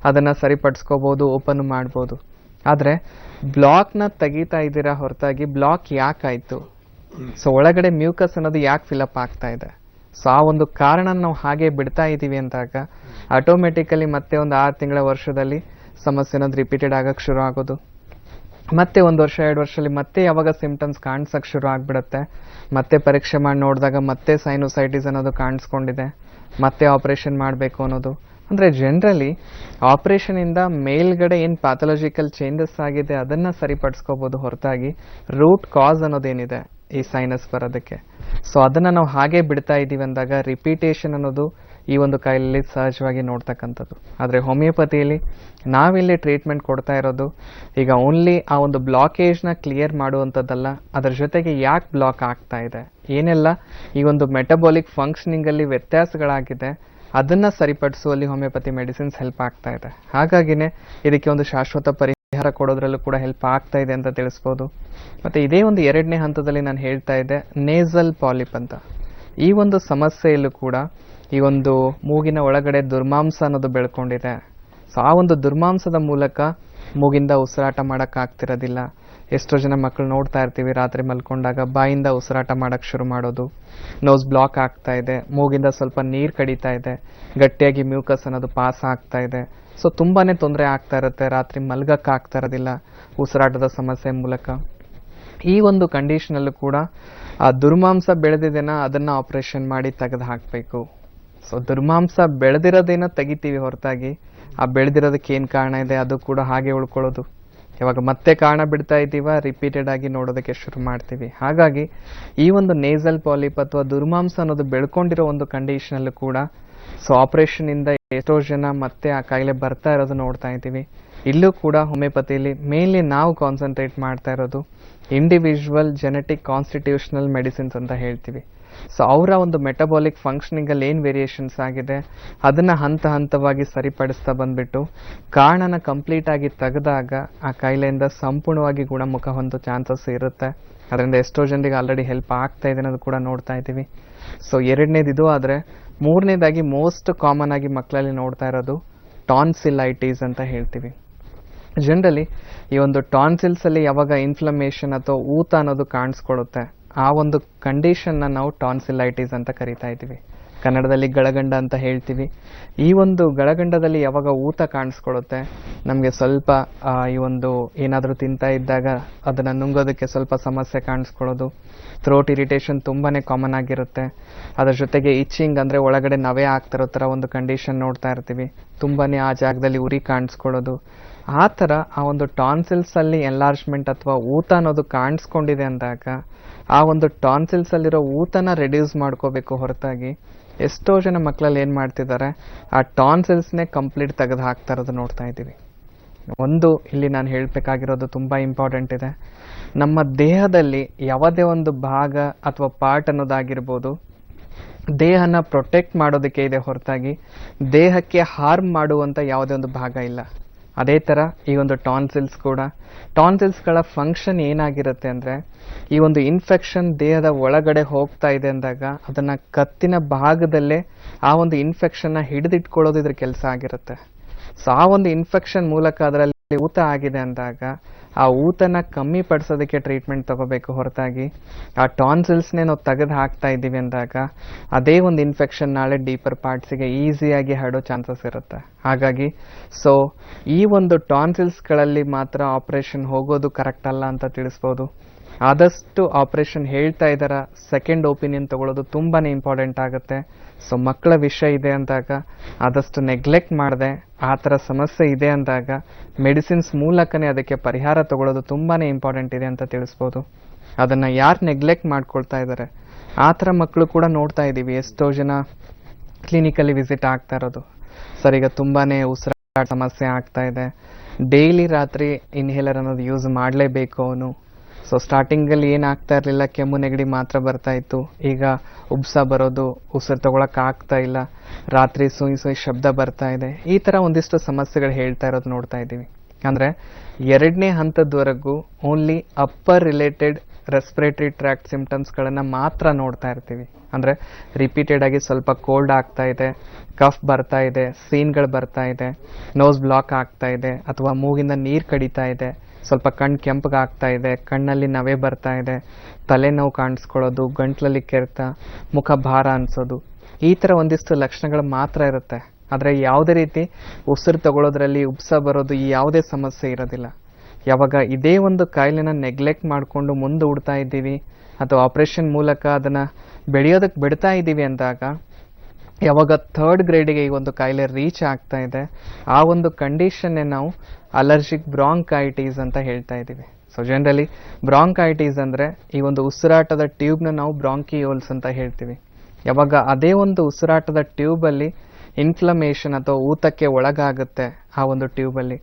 ಅದನ್ನು ಸರಿಪಡಿಸ್ಕೋಬೋದು, ಓಪನ್ ಮಾಡ್ಬೋದು. ಆದರೆ ಬ್ಲಾಕ್ನ ತೆಗಿತಾ ಇದ್ದೀರಾ ಹೊರತಾಗಿ ಬ್ಲಾಕ್ ಯಾಕಾಯಿತು, ಸೊ ಒಳಗಡೆ ಮ್ಯೂಕಸ್ ಅನ್ನೋದು ಯಾಕೆ ಫಿಲಪ್ ಆಗ್ತಾ ಇದೆ, ಸೊ ಆ ಒಂದು ಕಾರಣ ನಾವು ಹಾಗೆ ಬಿಡ್ತಾ ಇದ್ದೀವಿ ಅಂದಾಗ ಆಟೋಮೆಟಿಕಲಿ ಮತ್ತೆ ಒಂದು 6 ತಿಂಗಳ ವರ್ಷದಲ್ಲಿ ಸಮಸ್ಯೆ ಅನ್ನೋದು ರಿಪೀಟೆಡ್ ಆಗಕ್ಕೆ ಶುರು ಆಗೋದು. ಮತ್ತೆ 1 ವರ್ಷ 2 ವರ್ಷದಲ್ಲಿ ಮತ್ತೆ ಯಾವಾಗ ಸಿಂಪ್ಟಮ್ಸ್ ಕಾಣಿಸಕ್ಕೆ ಶುರು ಆಗಿಬಿಡುತ್ತೆ, ಮತ್ತೆ ಪರೀಕ್ಷೆ ಮಾಡಿ ನೋಡಿದಾಗ ಮತ್ತೆ ಸೈನುಸೈಟಿಸ್ ಅನ್ನೋದು ಕಾಣಿಸ್ಕೊಂಡಿದೆ, ಮತ್ತೆ ಆಪರೇಷನ್ ಮಾಡಬೇಕು ಅನ್ನೋದು. ಅಂದರೆ ಜನರಲಿ ಆಪರೇಷನಿಂದ ಮೇಲ್ಗಡೆ ಏನು ಪ್ಯಾಥಾಲಜಿಕಲ್ ಚೇಂಜಸ್ ಆಗಿದೆ ಅದನ್ನು ಸರಿಪಡಿಸ್ಕೋಬೋದು ಹೊರತಾಗಿ ರೂಟ್ ಕಾಸ್ ಅನ್ನೋದೇನಿದೆ ಈ ಸೈನಸ್ ಬರೋದಕ್ಕೆ, ಸೊ ಅದನ್ನು ನಾವು ಹಾಗೆ ಬಿಡ್ತಾ ಇದ್ದೀವಿ ಅಂದಾಗ ರಿಪೀಟೇಷನ್ ಅನ್ನೋದು ಈ ಒಂದು ಕಾಯಿಲೆಯಲ್ಲಿ ಸಹಜವಾಗಿ ನೋಡ್ತಕ್ಕಂಥದ್ದು. ಆದರೆ ಹೋಮಿಯೋಪತಿಯಲ್ಲಿ ನಾವಿಲ್ಲಿ ಟ್ರೀಟ್ಮೆಂಟ್ ಕೊಡ್ತಾ ಇರೋದು ಈಗ ಓನ್ಲಿ ಆ ಒಂದು ಬ್ಲಾಕೇಜ್ನ ಕ್ಲಿಯರ್ ಮಾಡುವಂಥದ್ದಲ್ಲ, ಅದರ ಜೊತೆಗೆ ಯಾಕೆ ಬ್ಲಾಕ್ ಆಗ್ತಾ ಇದೆ, ಏನೆಲ್ಲ ಈ ಒಂದು ಮೆಟಬಾಲಿಕ್ ಫಂಕ್ಷನಿಂಗಲ್ಲಿ ವ್ಯತ್ಯಾಸಗಳಾಗಿದೆ ಅದನ್ನು ಸರಿಪಡಿಸುವಲ್ಲಿ ಹೋಮಿಯೋಪತಿ ಮೆಡಿಸಿನ್ಸ್ ಹೆಲ್ಪ್ ಆಗ್ತಾ ಇದೆ. ಹಾಗಾಗಿನೇ ಇದಕ್ಕೆ ಒಂದು ಶಾಶ್ವತ ಪರಿಹಾರ ಕೊಡೋದ್ರಲ್ಲೂ ಕೂಡ ಹೆಲ್ಪ್ ಆಗ್ತಾ ಇದೆ ಅಂತ ತಿಳಿಸ್ಬೋದು. ಮತ್ತು ಇದೇ ಒಂದು 2ನೇ ಹಂತದಲ್ಲಿ ನಾನು ಹೇಳ್ತಾ ಇದ್ದೆ ನೇಸಲ್ ಪಾಲಿಪ್ ಅಂತ. ಈ ಒಂದು ಸಮಸ್ಯೆಯಲ್ಲೂ ಕೂಡ ಈ ಒಂದು ಮೂಗಿನ ಒಳಗಡೆ ದುರ್ಮಾಂಸ ಅನ್ನೋದು ಬೆಳ್ಕೊಂಡಿದೆ. ಸೊ ಆ ಒಂದು ದುರ್ಮಾಂಸದ ಮೂಲಕ ಮೂಗಿಂದ ಉಸಿರಾಟ ಮಾಡೋಕ್ಕಾಗ್ತಿರೋದಿಲ್ಲ. ಎಷ್ಟೋ ಜನ ಮಕ್ಕಳು ನೋಡ್ತಾ ಇರ್ತೀವಿ, ರಾತ್ರಿ ಮಲ್ಕೊಂಡಾಗ ಬಾಯಿಂದ ಉಸಿರಾಟ ಮಾಡೋಕ್ಕೆ ಶುರು ಮಾಡೋದು, ನೋಸ್ ಬ್ಲಾಕ್ ಆಗ್ತಾ ಇದೆ, ಮೂಗಿಂದ ಸ್ವಲ್ಪ ನೀರು ಕಡಿತಾ ಇದೆ, ಗಟ್ಟಿಯಾಗಿ ಮ್ಯೂಕಸ್ ಅನ್ನೋದು ಪಾಸ್ ಆಗ್ತಾ ಇದೆ. ಸೊ ತುಂಬಾ ತೊಂದರೆ ಆಗ್ತಾ ಇರುತ್ತೆ, ರಾತ್ರಿ ಮಲ್ಗಕ್ಕಾಗ್ತಾ ಇರೋದಿಲ್ಲ ಉಸಿರಾಟದ ಸಮಸ್ಯೆ ಮೂಲಕ. ಈ ಒಂದು ಕಂಡೀಷನಲ್ಲೂ ಕೂಡ ಆ ದುರ್ಮಾಂಸ ಬೆಳೆದಿದೆನ ಅದನ್ನು ಆಪರೇಷನ್ ಮಾಡಿ ತೆಗೆದು ಹಾಕಬೇಕು. ಸೊ ದುರ್ಮಾಂಸ ಬೆಳೆದಿರೋದೇನೋ ತೆಗಿತೀವಿ ಹೊರತಾಗಿ ಆ ಬೆಳೆದಿರೋದಕ್ಕೆ ಏನು ಕಾರಣ ಇದೆ ಅದು ಕೂಡ ಹಾಗೆ ಉಳ್ಕೊಳ್ಳೋದು. ಇವಾಗ ಮತ್ತೆ ಕಾರಣ ಬಿಡ್ತಾ ಇದ್ದೀವ, ರಿಪೀಟೆಡ್ ಆಗಿ ನೋಡೋದಕ್ಕೆ ಶುರು ಮಾಡ್ತೀವಿ. ಹಾಗಾಗಿ ಈ ಒಂದು ನೇಸಲ್ ಪಾಲಿಪ್ ಅಥವಾ ದುರ್ಮಾಂಸ ಅನ್ನೋದು ಬೆಳ್ಕೊಂಡಿರೋ ಒಂದು ಕಂಡೀಷನಲ್ಲೂ ಕೂಡ ಸೊ ಆಪರೇಷನಿಂದ ಎಷ್ಟೋ ಜನ ಮತ್ತೆ ಆ ಕಾಯಿಲೆ ಬರ್ತಾ ಇರೋದು ನೋಡ್ತಾ ಇದ್ದೀವಿ. ಇಲ್ಲೂ ಕೂಡ ಹೋಮಿಯೋಪತಿಲಿ ಮೇನ್ಲಿ ನಾವು ಕಾನ್ಸಂಟ್ರೇಟ್ ಮಾಡ್ತಾ ಇರೋದು ಇಂಡಿವಿಜುವಲ್ ಜೆನೆಟಿಕ್ ಕಾನ್ಸ್ಟಿಟ್ಯೂಷನಲ್ ಮೆಡಿಸಿನ್ಸ್ ಅಂತ ಹೇಳ್ತೀವಿ. ಸೊ ಅವರ ಒಂದು ಮೆಟಬಾಲಿಕ್ ಫಂಕ್ಷನಿಂಗಲ್ಲಿ ಏನು ವೇರಿಯೇಷನ್ಸ್ ಆಗಿದೆ ಅದನ್ನು ಹಂತ ಹಂತವಾಗಿ ಸರಿಪಡಿಸ್ತಾ ಬಂದ್ಬಿಟ್ಟು ಕಾರಣನ ಕಂಪ್ಲೀಟಾಗಿ ತೆಗೆದಾಗ ಆ ಕಾಯಿಲೆಯಿಂದ ಸಂಪೂರ್ಣವಾಗಿ ಗುಣಮುಖ ಹೊಂದೋ ಚಾನ್ಸಸ್ ಇರುತ್ತೆ. ಅದರಿಂದ ಎಷ್ಟೋ ಜನರಿಗೆ ಆಲ್ರೆಡಿ ಹೆಲ್ಪ್ ಆಗ್ತಾ ಇದೆ ಅನ್ನೋದು ಕೂಡ ನೋಡ್ತಾ ಇದ್ದೀವಿ. ಸೊ 2ನೇದು ಇದು ಆದರೆ 3ನೇದಾಗಿ ಮೋಸ್ಟ್ ಕಾಮನ್ ಆಗಿ ಮಕ್ಕಳಲ್ಲಿ ನೋಡ್ತಾ ಇರೋದು ಟಾನ್ಸಿಲೈಟಿಸ್ ಅಂತ ಹೇಳ್ತೀವಿ. ಜನರಲಿ ಈ ಒಂದು ಟಾನ್ಸಿಲ್ಸಲ್ಲಿ ಯಾವಾಗ ಇನ್ಫ್ಲಮೇಷನ್ ಅಥವಾ ಊತ ಅನ್ನೋದು ಕಾಣಿಸ್ಕೊಳ್ಳುತ್ತೆ ಆ ಒಂದು ಕಂಡೀಷನ್ನ ನಾವು ಟಾನ್ಸಿಲೈಟಿಸ್ ಅಂತ ಕರಿತಾ ಇದ್ದೀವಿ. ಕನ್ನಡದಲ್ಲಿ ಗಳಗಂಡ ಅಂತ ಹೇಳ್ತೀವಿ. ಈ ಒಂದು ಗಳಗಂಡದಲ್ಲಿ ಯಾವಾಗ ಊತ ಕಾಣಿಸ್ಕೊಳ್ಳುತ್ತೆ ನಮಗೆ ಸ್ವಲ್ಪ ಈ ಒಂದು ಏನಾದರೂ ತಿಂತಾ ಇದ್ದಾಗ ಅದನ್ನು ನುಂಗೋದಕ್ಕೆ ಸ್ವಲ್ಪ ಸಮಸ್ಯೆ ಕಾಣಿಸ್ಕೊಳ್ಳೋದು, ಥ್ರೋಟ್ ಇರಿಟೇಷನ್ ತುಂಬಾ ಕಾಮನ್ ಆಗಿರುತ್ತೆ. ಅದರ ಜೊತೆಗೆ ಇಚ್ಚಿಂಗ್ ಅಂದರೆ ಒಳಗಡೆ ನವೆ ಆಗ್ತಿರೋ ಥರ ಒಂದು ಕಂಡೀಷನ್ ನೋಡ್ತಾ ಇರ್ತೀವಿ. ತುಂಬಾ ಆ ಜಾಗದಲ್ಲಿ ಉರಿ ಕಾಣಿಸ್ಕೊಳ್ಳೋದು. ಆ ಥರ ಆ ಒಂದು ಟಾನ್ಸಿಲ್ಸಲ್ಲಿ ಎನ್ಲಾರ್ಜ್ಮೆಂಟ್ ಅಥವಾ ಊತ ಅನ್ನೋದು ಕಾಣಿಸ್ಕೊಂಡಿದೆ ಅಂದಾಗ ಆ ಒಂದು ಟಾನ್ಸಿಲ್ಸಲ್ಲಿರೋ ಊತನ ರೆಡ್ಯೂಸ್ ಮಾಡ್ಕೋಬೇಕು ಹೊರತಾಗಿ ಎಷ್ಟೋ ಜನ ಮಕ್ಕಳಲ್ಲಿ ಏನು ಮಾಡ್ತಿದ್ದಾರೆ ಆ ಟಾನ್ಸಿಲ್ಸ್ನೇ ಕಂಪ್ಲೀಟ್ ತೆಗೆದು ಹಾಕ್ತಾ ಇರೋದು ನೋಡ್ತಾ ಇದ್ದೀವಿ. ಒಂದು ಇಲ್ಲಿ ನಾನು ಹೇಳಬೇಕಾಗಿರೋದು ತುಂಬ ಇಂಪಾರ್ಟೆಂಟ್ ಇದೆ. ನಮ್ಮ ದೇಹದಲ್ಲಿ ಯಾವುದೇ ಒಂದು ಭಾಗ ಅಥವಾ ಪಾರ್ಟ್ ಅನ್ನೋದಾಗಿರ್ಬೋದು ದೇಹನ ಪ್ರೊಟೆಕ್ಟ್ ಮಾಡೋದಕ್ಕೆ ಇದೆ ಹೊರತಾಗಿ ದೇಹಕ್ಕೆ ಹಾರ್ಮ್ ಮಾಡುವಂಥ ಯಾವುದೇ ಒಂದು ಭಾಗ ಇಲ್ಲ. ಅದೇ ಥರ ಈ ಒಂದು ಟಾನ್ಸಿಲ್ಸ್ ಕೂಡ ಟಾನ್ಸಿಲ್ಸ್ಗಳ ಫಂಕ್ಷನ್ ಏನಾಗಿರುತ್ತೆ ಅಂದರೆ ಈ ಒಂದು ಇನ್ಫೆಕ್ಷನ್ ದೇಹದ ಒಳಗಡೆ ಹೋಗ್ತಾ ಇದೆ ಅಂದಾಗ ಅದನ್ನು ಕತ್ತಿನ ಭಾಗದಲ್ಲೇ ಆ ಒಂದು ಇನ್ಫೆಕ್ಷನ್ನ ಹಿಡಿದಿಟ್ಕೊಳ್ಳೋದು ಇದ್ರ ಕೆಲಸ ಆಗಿರುತ್ತೆ. ಸೊ ಆ ಒಂದು ಇನ್ಫೆಕ್ಷನ್ ಮೂಲಕ ಅದರಲ್ಲಿ ಊತ ಆಗಿದೆ ಅಂದಾಗ ಆ ಊತನ ಕಮ್ಮಿ ಪಡಿಸೋದಕ್ಕೆ ಟ್ರೀಟ್ಮೆಂಟ್ ತಗೋಬೇಕು ಹೊರತಾಗಿ ಆ ಟಾನ್ಸಿಲ್ಸ್ನೇ ನಾವು ತೆಗೆದು ಹಾಕ್ತಾ ಇದ್ದೀವಿ ಅಂದಾಗ ಅದೇ ಒಂದು ಇನ್ಫೆಕ್ಷನ್ ನಾಳೆ ಡೀಪರ್ ಪಾರ್ಟ್ಸಿಗೆ ಈಸಿಯಾಗಿ ಹರಡೋ ಚಾನ್ಸಸ್ ಇರುತ್ತೆ. ಹಾಗಾಗಿ ಸೊ ಈ ಒಂದು ಟಾನ್ಸಿಲ್ಸ್ಗಳಲ್ಲಿ ಮಾತ್ರ ಆಪರೇಷನ್ ಹೋಗೋದು ಕರೆಕ್ಟ್ ಅಲ್ಲ ಅಂತ ತಿಳಿಸ್ಬೋದು. ಆದಷ್ಟು ಆಪರೇಷನ್ ಹೇಳ್ತಾ ಇದ್ದಾರ ಸೆಕೆಂಡ್ ಒಪಿನಿಯನ್ ತಗೊಳ್ಳೋದು ತುಂಬಾ ಇಂಪಾರ್ಟೆಂಟ್ ಆಗುತ್ತೆ. ಸೊ ಮಕ್ಕಳ ವಿಷಯ ಇದೆ ಅಂದಾಗ ಆದಷ್ಟು ನೆಗ್ಲೆಕ್ಟ್ ಮಾಡದೆ ಆ ಥರ ಸಮಸ್ಯೆ ಇದೆ ಅಂದಾಗ ಮೆಡಿಸಿನ್ಸ್ ಮೂಲಕನೇ ಅದಕ್ಕೆ ಪರಿಹಾರ ತಗೊಳ್ಳೋದು ತುಂಬಾ ಇಂಪಾರ್ಟೆಂಟ್ ಇದೆ ಅಂತ ತಿಳಿಸ್ಬೋದು. ಅದನ್ನು ಯಾರು ನೆಗ್ಲೆಕ್ಟ್ ಮಾಡ್ಕೊಳ್ತಾ ಇದ್ದಾರೆ ಆ ಥರ ಮಕ್ಕಳು ಕೂಡ ನೋಡ್ತಾ ಇದ್ದೀವಿ. ಎಷ್ಟೋ ಜನ ಕ್ಲಿನಿಕಲ್ಲಿ ವಿಸಿಟ್ ಆಗ್ತಾ ಇರೋದು ಸರ್ ಈಗ ತುಂಬಾ ಉಸಿರಾಟ ಸಮಸ್ಯೆ ಆಗ್ತಾ ಇದೆ, ಡೈಲಿ ರಾತ್ರಿ ಇನ್ಹೇಲರ್ ಅನ್ನೋದು ಯೂಸ್ ಮಾಡಲೇಬೇಕು ಅವನು. ಸೊ ಸ್ಟಾರ್ಟಿಂಗಲ್ಲಿ ಏನಾಗ್ತಾ ಇರಲಿಲ್ಲ, ಕೆಮ್ಮು ನೆಗಡಿ ಮಾತ್ರ ಬರ್ತಾ ಇತ್ತು, ಈಗ ಉಬ್ಸ ಬರೋದು, ಉಸಿರು ತಗೊಳಕ್ಕೆ ಆಗ್ತಾ ಇಲ್ಲ, ರಾತ್ರಿ ಸುಯ್ ಸುಯ್ ಶಬ್ದ ಬರ್ತಾ ಇದೆ, ಈ ಥರ ಒಂದಿಷ್ಟು ಸಮಸ್ಯೆಗಳು ಹೇಳ್ತಾ ಇರೋದು ನೋಡ್ತಾ ಇದ್ದೀವಿ. ಅಂದರೆ 2ನೇ ಹಂತದವರೆಗೂ only upper related respiratory tract ಸಿಂಪ್ಟಮ್ಸ್ಗಳನ್ನು ಮಾತ್ರ ನೋಡ್ತಾ ಇರ್ತೀವಿ. ಅಂದರೆ ರಿಪೀಟೆಡ್ ಆಗಿ ಸ್ವಲ್ಪ ಕೋಲ್ಡ್ ಆಗ್ತಾ ಇದೆ, ಕಫ್ ಬರ್ತಾ ಇದೆ, ಸೀನ್ಗಳು ಬರ್ತಾ ಇದೆ, ನೋಸ್ ಬ್ಲಾಕ್ ಆಗ್ತಾ ಇದೆ, ಅಥವಾ ಮೂಗಿಂದ ನೀರು ಕಡಿತಾ ಇದೆ, ಸ್ವಲ್ಪ ಕಣ್ಣು ಕೆಂಪಗಾಗ್ತಾ ಇದೆ, ಕಣ್ಣಲ್ಲಿ ನವೆ ಬರ್ತಾ ಇದೆ, ತಲೆನೋವು ಕಾಣಿಸ್ಕೊಳ್ಳೋದು, ಗಂಟ್ಲಲ್ಲಿ ಕೆರೆತ, ಮುಖ ಭಾರ ಅನಿಸೋದು, ಈ ಥರ ಒಂದಿಷ್ಟು ಲಕ್ಷಣಗಳು ಮಾತ್ರ ಇರುತ್ತೆ. ಆದರೆ ಯಾವುದೇ ರೀತಿ ಉಸಿರು ತಗೊಳ್ಳೋದ್ರಲ್ಲಿ ಉಬ್ಸ ಬರೋದು ಈ ಯಾವುದೇ ಸಮಸ್ಯೆ ಇರೋದಿಲ್ಲ. ಯಾವಾಗ ಇದೇ ಒಂದು ಕಾಯಿಲೆನ ನೆಗ್ಲೆಕ್ಟ್ ಮಾಡಿಕೊಂಡು ಮುಂದೆ ಉಡ್ತಾ ಇದ್ದೀವಿ ಅಥವಾ ಆಪರೇಷನ್ ಮೂಲಕ ಅದನ್ನು ಬೆಳೆಯೋದಕ್ಕೆ ಬಿಡ್ತಾ ಇದ್ದೀವಿ ಅಂದಾಗ ಯಾವಾಗ 3rd ಗ್ರೇಡಿಗೆ ಈ ಒಂದು ಕಾಯಿಲೆ ರೀಚ್ ಆಗ್ತಾ ಇದೆ ಆ ಒಂದು ಕಂಡೀಷನ್ನೇ ನಾವು ಅಲರ್ಜಿಕ್ ಬ್ರಾಂಕೈಟಿಸ್ ಅಂತ ಹೇಳ್ತಾ ಇದ್ದೀವಿ. ಸೊ ಜನರಲಿ ಬ್ರಾಂಕೈಟಿಸ್ ಅಂದರೆ ಈ ಒಂದು ಉಸಿರಾಟದ ಟ್ಯೂಬ್ನ ನಾವು ಬ್ರಾಂಕಿಯೋಲ್ಸ್ ಅಂತ ಹೇಳ್ತೀವಿ. ಯಾವಾಗ ಅದೇ ಒಂದು ಉಸಿರಾಟದ ಟ್ಯೂಬಲ್ಲಿ ಇನ್ಫ್ಲಮೇಷನ್ ಅಥವಾ ಊತಕ್ಕೆ ಒಳಗಾಗುತ್ತೆ ಆ ಒಂದು ಟ್ಯೂಬಲ್ಲಿ,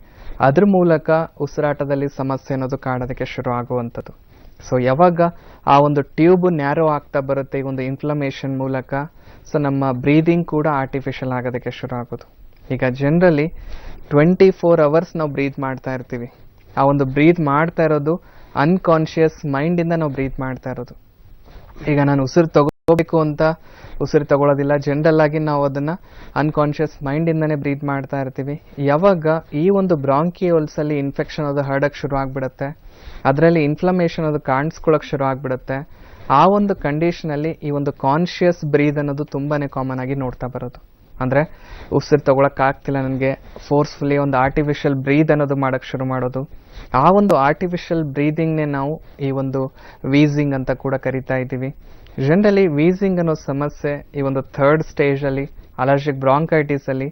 ಅದ್ರ ಮೂಲಕ ಉಸಿರಾಟದಲ್ಲಿ ಸಮಸ್ಯೆ ಅನ್ನೋದು ಕಾಡೋದಕ್ಕೆ ಶುರು ಆಗುವಂಥದ್ದು. ಸೊ ಯಾವಾಗ ಆ ಒಂದು ಟ್ಯೂಬ್ ನ್ಯಾರೋ ಆಗ್ತಾ ಬರುತ್ತೆ ಈ ಒಂದು ಇನ್ಫ್ಲಮೇಷನ್ ಮೂಲಕ, ಸೊ ನಮ್ಮ ಬ್ರೀದಿಂಗ್ ಕೂಡ ಆರ್ಟಿಫಿಷಿಯಲ್ ಆಗೋದಕ್ಕೆ ಶುರು ಆಗೋದು. ಈಗ ಜನರಲಿ 24 hours ನಾವು ಬ್ರೀತ್ ಮಾಡ್ತಾ ಇರ್ತೀವಿ, ಆ ಒಂದು ಬ್ರೀತ್ ಮಾಡ್ತಾ ಇರೋದು ಅನ್ಕಾನ್ಷಿಯಸ್ ಮೈಂಡಿಂದ ನಾವು ಬ್ರೀತ್ ಮಾಡ್ತಾ ಇರೋದು. ಈಗ ನಾನು ಉಸಿರು ತಗೋಬೇಕು ಅಂತ ಉಸಿರು ತಗೊಳ್ಳೋದಿಲ್ಲ, ಜನರಲ್ ಆಗಿ ನಾವು ಅದನ್ನು ಅನ್ಕಾನ್ಷಿಯಸ್ ಮೈಂಡಿಂದನೇ ಬ್ರೀತ್ ಮಾಡ್ತಾ ಇರ್ತೀವಿ. ಯಾವಾಗ ಈ ಒಂದು ಬ್ರಾಂಕಿಯೋಲ್ಸಲ್ಲಿ ಇನ್ಫೆಕ್ಷನ್ ಅದು ಹರಡಕ್ಕೆ ಶುರು ಆಗಿಬಿಡುತ್ತೆ, ಅದರಲ್ಲಿ ಇನ್ಫ್ಲಮೇಷನ್ ಅದು ಕಾಣಿಸ್ಕೊಳ್ಳೋಕೆ ಶುರು ಆಗಿಬಿಡುತ್ತೆ, ಆ ಒಂದು ಕಂಡೀಷನಲ್ಲಿ ಈ ಒಂದು ಕಾನ್ಷಿಯಸ್ ಬ್ರೀದ್ ಅನ್ನೋದು ತುಂಬಾ ಕಾಮನ್ ಆಗಿ ನೋಡ್ತಾ ಬರೋದು. ಅಂದರೆ ಉಸಿರು ತೊಗೊಳಕ್ಕಾಗ್ತಿಲ್ಲ ನನಗೆ, ಫೋರ್ಸ್ಫುಲಿ ಒಂದು ಆರ್ಟಿಫಿಷಿಯಲ್ ಬ್ರೀದ್ ಅನ್ನೋದು ಮಾಡೋಕ್ಕೆ ಶುರು ಮಾಡೋದು. ಆ ಒಂದು ಆರ್ಟಿಫಿಷಿಯಲ್ ಬ್ರೀದಿಂಗ್ನೇ ನಾವು ಈ ಒಂದು ವೀಸಿಂಗ್ ಅಂತ ಕೂಡ ಕರಿತಾ ಇದ್ದೀವಿ. ಜನರಲಿ ವೀಸಿಂಗ್ ಅನ್ನೋ ಸಮಸ್ಯೆ ಈ ಒಂದು ಥರ್ಡ್ ಸ್ಟೇಜಲ್ಲಿ ಅಲರ್ಜಿಕ್ ಬ್ರಾಂಕೈಟಿಸಲ್ಲಿ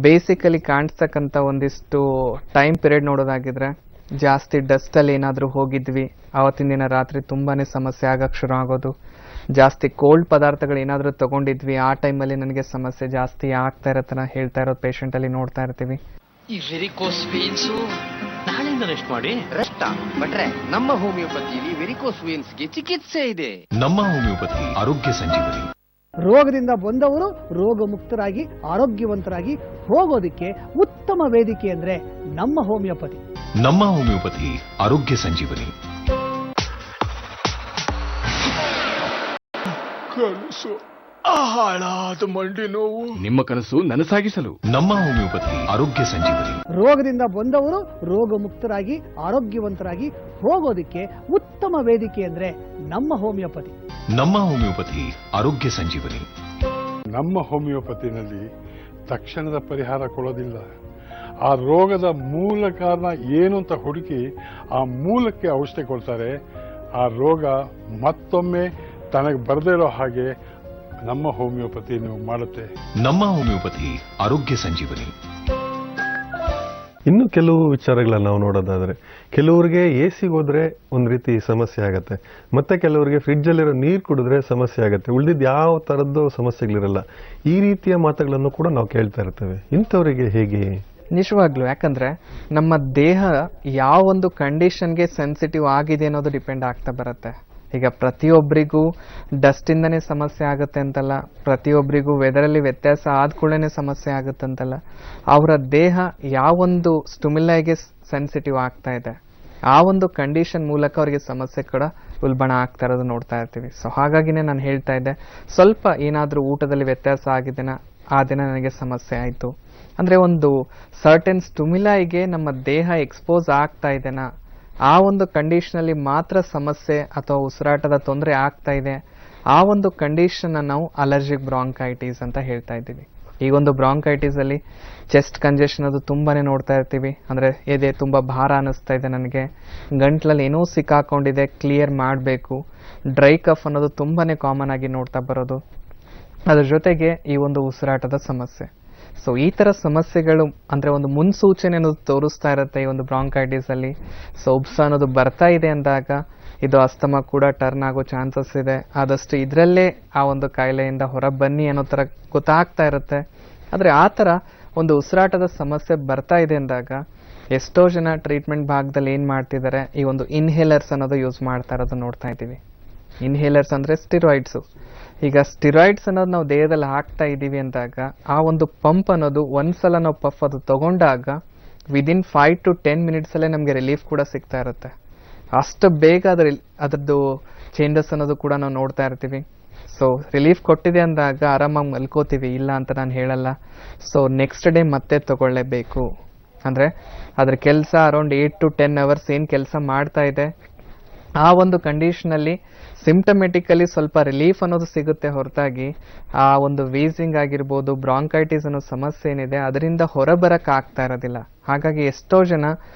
ಬೇಸಿಕಲಿ ಕಾಣಿಸ್ತಕ್ಕಂಥ ಒಂದಿಷ್ಟು ಟೈಮ್ ಪೀರಿಯಡ್ ನೋಡೋದಾಗಿದ್ರೆ, ಜಾಸ್ತಿ ಡಸ್ಟಲ್ಲಿ ಏನಾದರೂ ಹೋಗಿದ್ವಿ ಆವತ್ತಿನ ದಿನ ರಾತ್ರಿ ತುಂಬಾ ಸಮಸ್ಯೆ ಆಗಕ್ಕೆ ಶುರು ಆಗೋದು, ಜಾಸ್ತಿ ಕೋಲ್ಡ್ ಪದಾರ್ಥಗಳು ಏನಾದರೂ ತೊಗೊಂಡಿದ್ವಿ ಆ ಟೈಮಲ್ಲಿ ನನಗೆ ಸಮಸ್ಯೆ ಜಾಸ್ತಿ ಆಗ್ತಾ ಇರತ್ತನ ಹೇಳ್ತಾ ಇರೋದು ಪೇಷಂಟಲ್ಲಿ ನೋಡ್ತಾ ಇರ್ತೀವಿ. ಈ ವೆರಿಕೋಸ್ ವೇನ್ಸು ನಾಳೆಯಿಂದ ರೆಸ್ಟ್ ಮಾಡಿ. ರೆಸ್ಟ್ ಬಟ್ರೆ ನಮ್ಮ ಹೋಮಿಯೋಪತಿಲಿ ವೆರಿಕೋಸ್ ವೇನ್ಸ್ಗೆ ಚಿಕಿತ್ಸೆ ಇದೆ. ನಮ್ಮ ಹೋಮಿಯೋಪತಿ ಆರೋಗ್ಯ ಸಂಜೀವನಿ. ರೋಗದಿಂದ ಬಂದವರು ರೋಗ ಮುಕ್ತರಾಗಿ ಆರೋಗ್ಯವಂತರಾಗಿ ಹೋಗೋದಕ್ಕೆ ಉತ್ತಮ ವೇದಿಕೆ ಅಂದ್ರೆ ನಮ್ಮ ಹೋಮಿಯೋಪತಿ. ನಮ್ಮ ಹೋಮಿಯೋಪತಿ ಆರೋಗ್ಯ ಸಂಜೀವನಿ. ಕನಸು ಹಾಳಾದ ಮಂಡಿ ನೋವು. ನಿಮ್ಮ ಕನಸು ನನಸಾಗಿಸಲು ನಮ್ಮ ಹೋಮಿಯೋಪತಿ ಆರೋಗ್ಯ ಸಂಜೀವನಿ. ರೋಗದಿಂದ ಬಂದವರು ರೋಗ ಮುಕ್ತರಾಗಿ ಆರೋಗ್ಯವಂತರಾಗಿ ಹೋಗೋದಕ್ಕೆ ಉತ್ತಮ ವೇದಿಕೆ ಅಂದ್ರೆ ನಮ್ಮ ಹೋಮಿಯೋಪತಿ. ನಮ್ಮ ಹೋಮಿಯೋಪತಿ ಆರೋಗ್ಯ ಸಂಜೀವನಿ. ನಮ್ಮ ಹೋಮಿಯೋಪತಿನಲ್ಲಿ ತಕ್ಷಣದ ಪರಿಹಾರ ಕೊಡೋದಿಲ್ಲ. ಆ ರೋಗದ ಮೂಲ ಕಾರಣ ಏನು ಅಂತ ಹುಡುಕಿ ಆ ಮೂಲಕ್ಕೆ ಔಷಧಿ ಕೊಡ್ತಾರೆ. ಆ ರೋಗ ಮತ್ತೊಮ್ಮೆ ತನಗೆ ಬರದೇ ಇರೋ ಹಾಗೆ ನಮ್ಮ ಹೋಮಿಯೋಪತಿ ನೀವು ಮಾಡುತ್ತೆ. ನಮ್ಮ ಹೋಮಿಯೋಪತಿ ಆರೋಗ್ಯ ಸಂಜೀವನಿ. ಇನ್ನು ಕೆಲವು ವಿಚಾರಗಳನ್ನ ನಾವು ನೋಡೋದಾದ್ರೆ, ಕೆಲವರಿಗೆ ಎ ಸಿಗೆ ಹೋದ್ರೆ ಒಂದು ರೀತಿ ಸಮಸ್ಯೆ ಆಗತ್ತೆ, ಮತ್ತೆ ಕೆಲವರಿಗೆ ಫ್ರಿಡ್ಜಲ್ಲಿರೋ ನೀರು ಕುಡಿದ್ರೆ ಸಮಸ್ಯೆ ಆಗತ್ತೆ, ಉಳಿದಿದ್ದು ಯಾವ ಥರದ್ದು ಸಮಸ್ಯೆಗಳಿರಲ್ಲ. ಈ ರೀತಿಯ ಮಾತುಗಳನ್ನು ಕೂಡ ನಾವು ಕೇಳ್ತಾ ಇರ್ತೇವೆ. ಇಂಥವರಿಗೆ ಹೇಗೆ? ನಿಜವಾಗ್ಲೂ, ಯಾಕಂದರೆ ನಮ್ಮ ದೇಹ ಯಾವ ಒಂದು ಕಂಡೀಷನ್ಗೆ ಸೆನ್ಸಿಟಿವ್ ಆಗಿದೆ ಅನ್ನೋದು ಡಿಪೆಂಡ್ ಆಗ್ತಾ ಬರುತ್ತೆ. ಈಗ ಪ್ರತಿಯೊಬ್ಬರಿಗೂ ಡಸ್ಟಿಂದನೇ ಸಮಸ್ಯೆ ಆಗುತ್ತೆ ಅಂತಲ್ಲ, ಪ್ರತಿಯೊಬ್ಬರಿಗೂ ವೆದರಲ್ಲಿ ವ್ಯತ್ಯಾಸ ಆದ ಕೂಡಲೇ ಸಮಸ್ಯೆ ಆಗುತ್ತೆ ಅಂತಲ್ಲ. ಅವರ ದೇಹ ಯಾವೊಂದು ಸ್ಟಿಮ್ಯುಲೈಗೆ ಸೆನ್ಸಿಟಿವ್ ಆಗ್ತಾ ಇದೆ, ಆ ಒಂದು ಕಂಡೀಷನ್ ಮೂಲಕ ಅವರಿಗೆ ಸಮಸ್ಯೆ ಕೂಡ ಉಲ್ಬಣ ಆಗ್ತಾ ಇರೋದು ನೋಡ್ತಾ ಇರ್ತೀವಿ. ಸೊ ಹಾಗಾಗಿನೇ ನಾನು ಹೇಳ್ತಾ ಇದ್ದೆ, ಸ್ವಲ್ಪ ಏನಾದರೂ ಊಟದಲ್ಲಿ ವ್ಯತ್ಯಾಸ ಆಗಿದೆನ ಆ ದಿನ ನನಗೆ ಸಮಸ್ಯೆ ಆಯಿತು ಅಂದರೆ, ಒಂದು ಸರ್ಟೆನ್ ಸ್ಟಿಮ್ಯುಲೈಗೆ ನಮ್ಮ ದೇಹ ಎಕ್ಸ್ಪೋಸ್ ಆಗ್ತಾ ಇದೆನಾ, ಆ ಒಂದು ಕಂಡೀಷನಲ್ಲಿ ಮಾತ್ರ ಸಮಸ್ಯೆ ಅಥವಾ ಉಸಿರಾಟದ ತೊಂದರೆ ಆಗ್ತಾ ಇದೆ, ಆ ಒಂದು ಕಂಡೀಷನ್ನ ನಾವು ಅಲರ್ಜಿಕ್ ಬ್ರಾಂಕೈಟಿಸ್ ಅಂತ ಹೇಳ್ತಾ ಇದ್ದೀವಿ. ಈ ಒಂದು ಬ್ರಾಂಕೈಟಿಸಲ್ಲಿ ಚೆಸ್ಟ್ ಕಂಜೆಷನ್ ಅದು ತುಂಬಾ ನೋಡ್ತಾ ಇರ್ತೀವಿ. ಅಂದರೆ ಎದೆ ತುಂಬ ಭಾರ ಅನ್ನಿಸ್ತಾ ಇದೆ ನನಗೆ, ಗಂಟ್ಲಲ್ಲಿ ಏನೋ ಸಿಕ್ಕಾಕೊಂಡಿದೆ, ಕ್ಲಿಯರ್ ಮಾಡಬೇಕು, ಡ್ರೈ ಕಫ್ ಅನ್ನೋದು ತುಂಬಾ ಕಾಮನ್ ಆಗಿ ನೋಡ್ತಾ ಬರೋದು. ಅದ್ರ ಜೊತೆಗೆ ಈ ಒಂದು ಉಸಿರಾಟದ ಸಮಸ್ಯೆ. ಸೊ ಈ ಥರ ಸಮಸ್ಯೆಗಳು ಅಂದರೆ ಒಂದು ಮುನ್ಸೂಚನೆ ಅನ್ನೋದು ತೋರಿಸ್ತಾ ಇರುತ್ತೆ ಈ ಒಂದು ಬ್ರಾಂಕೈಟಿಸಲ್ಲಿ. ಸೊ ಉಬ್ಸ ಅನ್ನೋದು ಬರ್ತಾ ಇದೆ ಅಂದಾಗ ಇದು ಅಸ್ತಮಾ ಕೂಡ ಟರ್ನ್ ಆಗೋ ಚಾನ್ಸಸ್ ಇದೆ. ಆದಷ್ಟು ಇದರಲ್ಲೇ ಆ ಒಂದು ಕಾಯಿಲೆಯಿಂದ ಹೊರ ಬನ್ನಿ ಅನ್ನೋ ಥರ ಗೊತ್ತಾಗ್ತಾ ಇರುತ್ತೆ. ಆದರೆ ಆ ಥರ ಒಂದು ಉಸಿರಾಟದ ಸಮಸ್ಯೆ ಬರ್ತಾ ಇದೆ ಅಂದಾಗ ಎಷ್ಟೋ ಜನ ಟ್ರೀಟ್ಮೆಂಟ್ ಭಾಗದಲ್ಲಿ ಏನು ಮಾಡ್ತಿದ್ದಾರೆ, ಈ ಒಂದು ಇನ್ಹೇಲರ್ಸ್ ಅನ್ನೋದು ಯೂಸ್ ಮಾಡ್ತಾ ಇರೋದು ನೋಡ್ತಾ ಇದ್ದೀವಿ. ಇನ್ಹೇಲರ್ಸ್ ಅಂದರೆ ಸ್ಟಿರಾಯ್ಡ್ಸು. ಈಗ ಸ್ಟಿರಾಯ್ಡ್ಸ್ ಅನ್ನೋದು ನಾವು ದೇಹದಲ್ಲಿ ಹಾಕ್ತಾ ಇದ್ದೀವಿ ಅಂದಾಗ ಆ ಒಂದು ಪಂಪ್ ಅನ್ನೋದು ಒಂದ್ಸಲ ನಾವು ಪಫ್ ಅದು ತಗೊಂಡಾಗ ವಿದಿನ್ 5 to 10 ಮಿನಿಟ್ಸಲ್ಲೇ ನಮಗೆ ರಿಲೀಫ್ ಕೂಡ ಸಿಗ್ತಾ ಇರುತ್ತೆ. ಅಷ್ಟು ಬೇಗ ಅದರದ್ದು ಚೇಂಜಸ್ ಅನ್ನೋದು ಕೂಡ ನಾವು ನೋಡ್ತಾ ಇರ್ತೀವಿ. ಸೊ ರಿಲೀಫ್ ಕೊಟ್ಟಿದೆ ಅಂದಾಗ ಆರಾಮಾಗಿ ಮಲ್ಕೋತೀವಿ, ಇಲ್ಲ ಅಂತ ನಾನು ಹೇಳಲ್ಲ. ಸೊ ನೆಕ್ಸ್ಟ್ ಡೇ ಮತ್ತೆ ತಗೊಳ್ಳೇಬೇಕು. ಅಂದರೆ ಅದ್ರ ಕೆಲಸ ಅರೌಂಡ್ 8 to 10 ಅವರ್ಸ್ ಏನು ಕೆಲಸ ಮಾಡ್ತಾ ಇದೆ, ಆ ಒಂದು ಕಂಡೀಷನಲ್ಲಿ ಸಿಂಪ್ಟಮೆಟಿಕಲಿ ಸ್ವಲ್ಪ ರಿಲೀಫ್ ಅನ್ನೋದು ಸಿಗುತ್ತೆ ಹೊರತಾಗಿ ಆ ಒಂದು ವೀಸಿಂಗ್ ಆಗಿರ್ಬೋದು, ಬ್ರಾಂಕೈಟಿಸ್ ಅನ್ನೋ ಸಮಸ್ಯೆ ಏನಿದೆ ಅದರಿಂದ ಹೊರಬರಕ್ಕೆ ಆಗ್ತಾ ಇರೋದಿಲ್ಲ. ಹಾಗಾಗಿ ಎಷ್ಟೋ ಜನ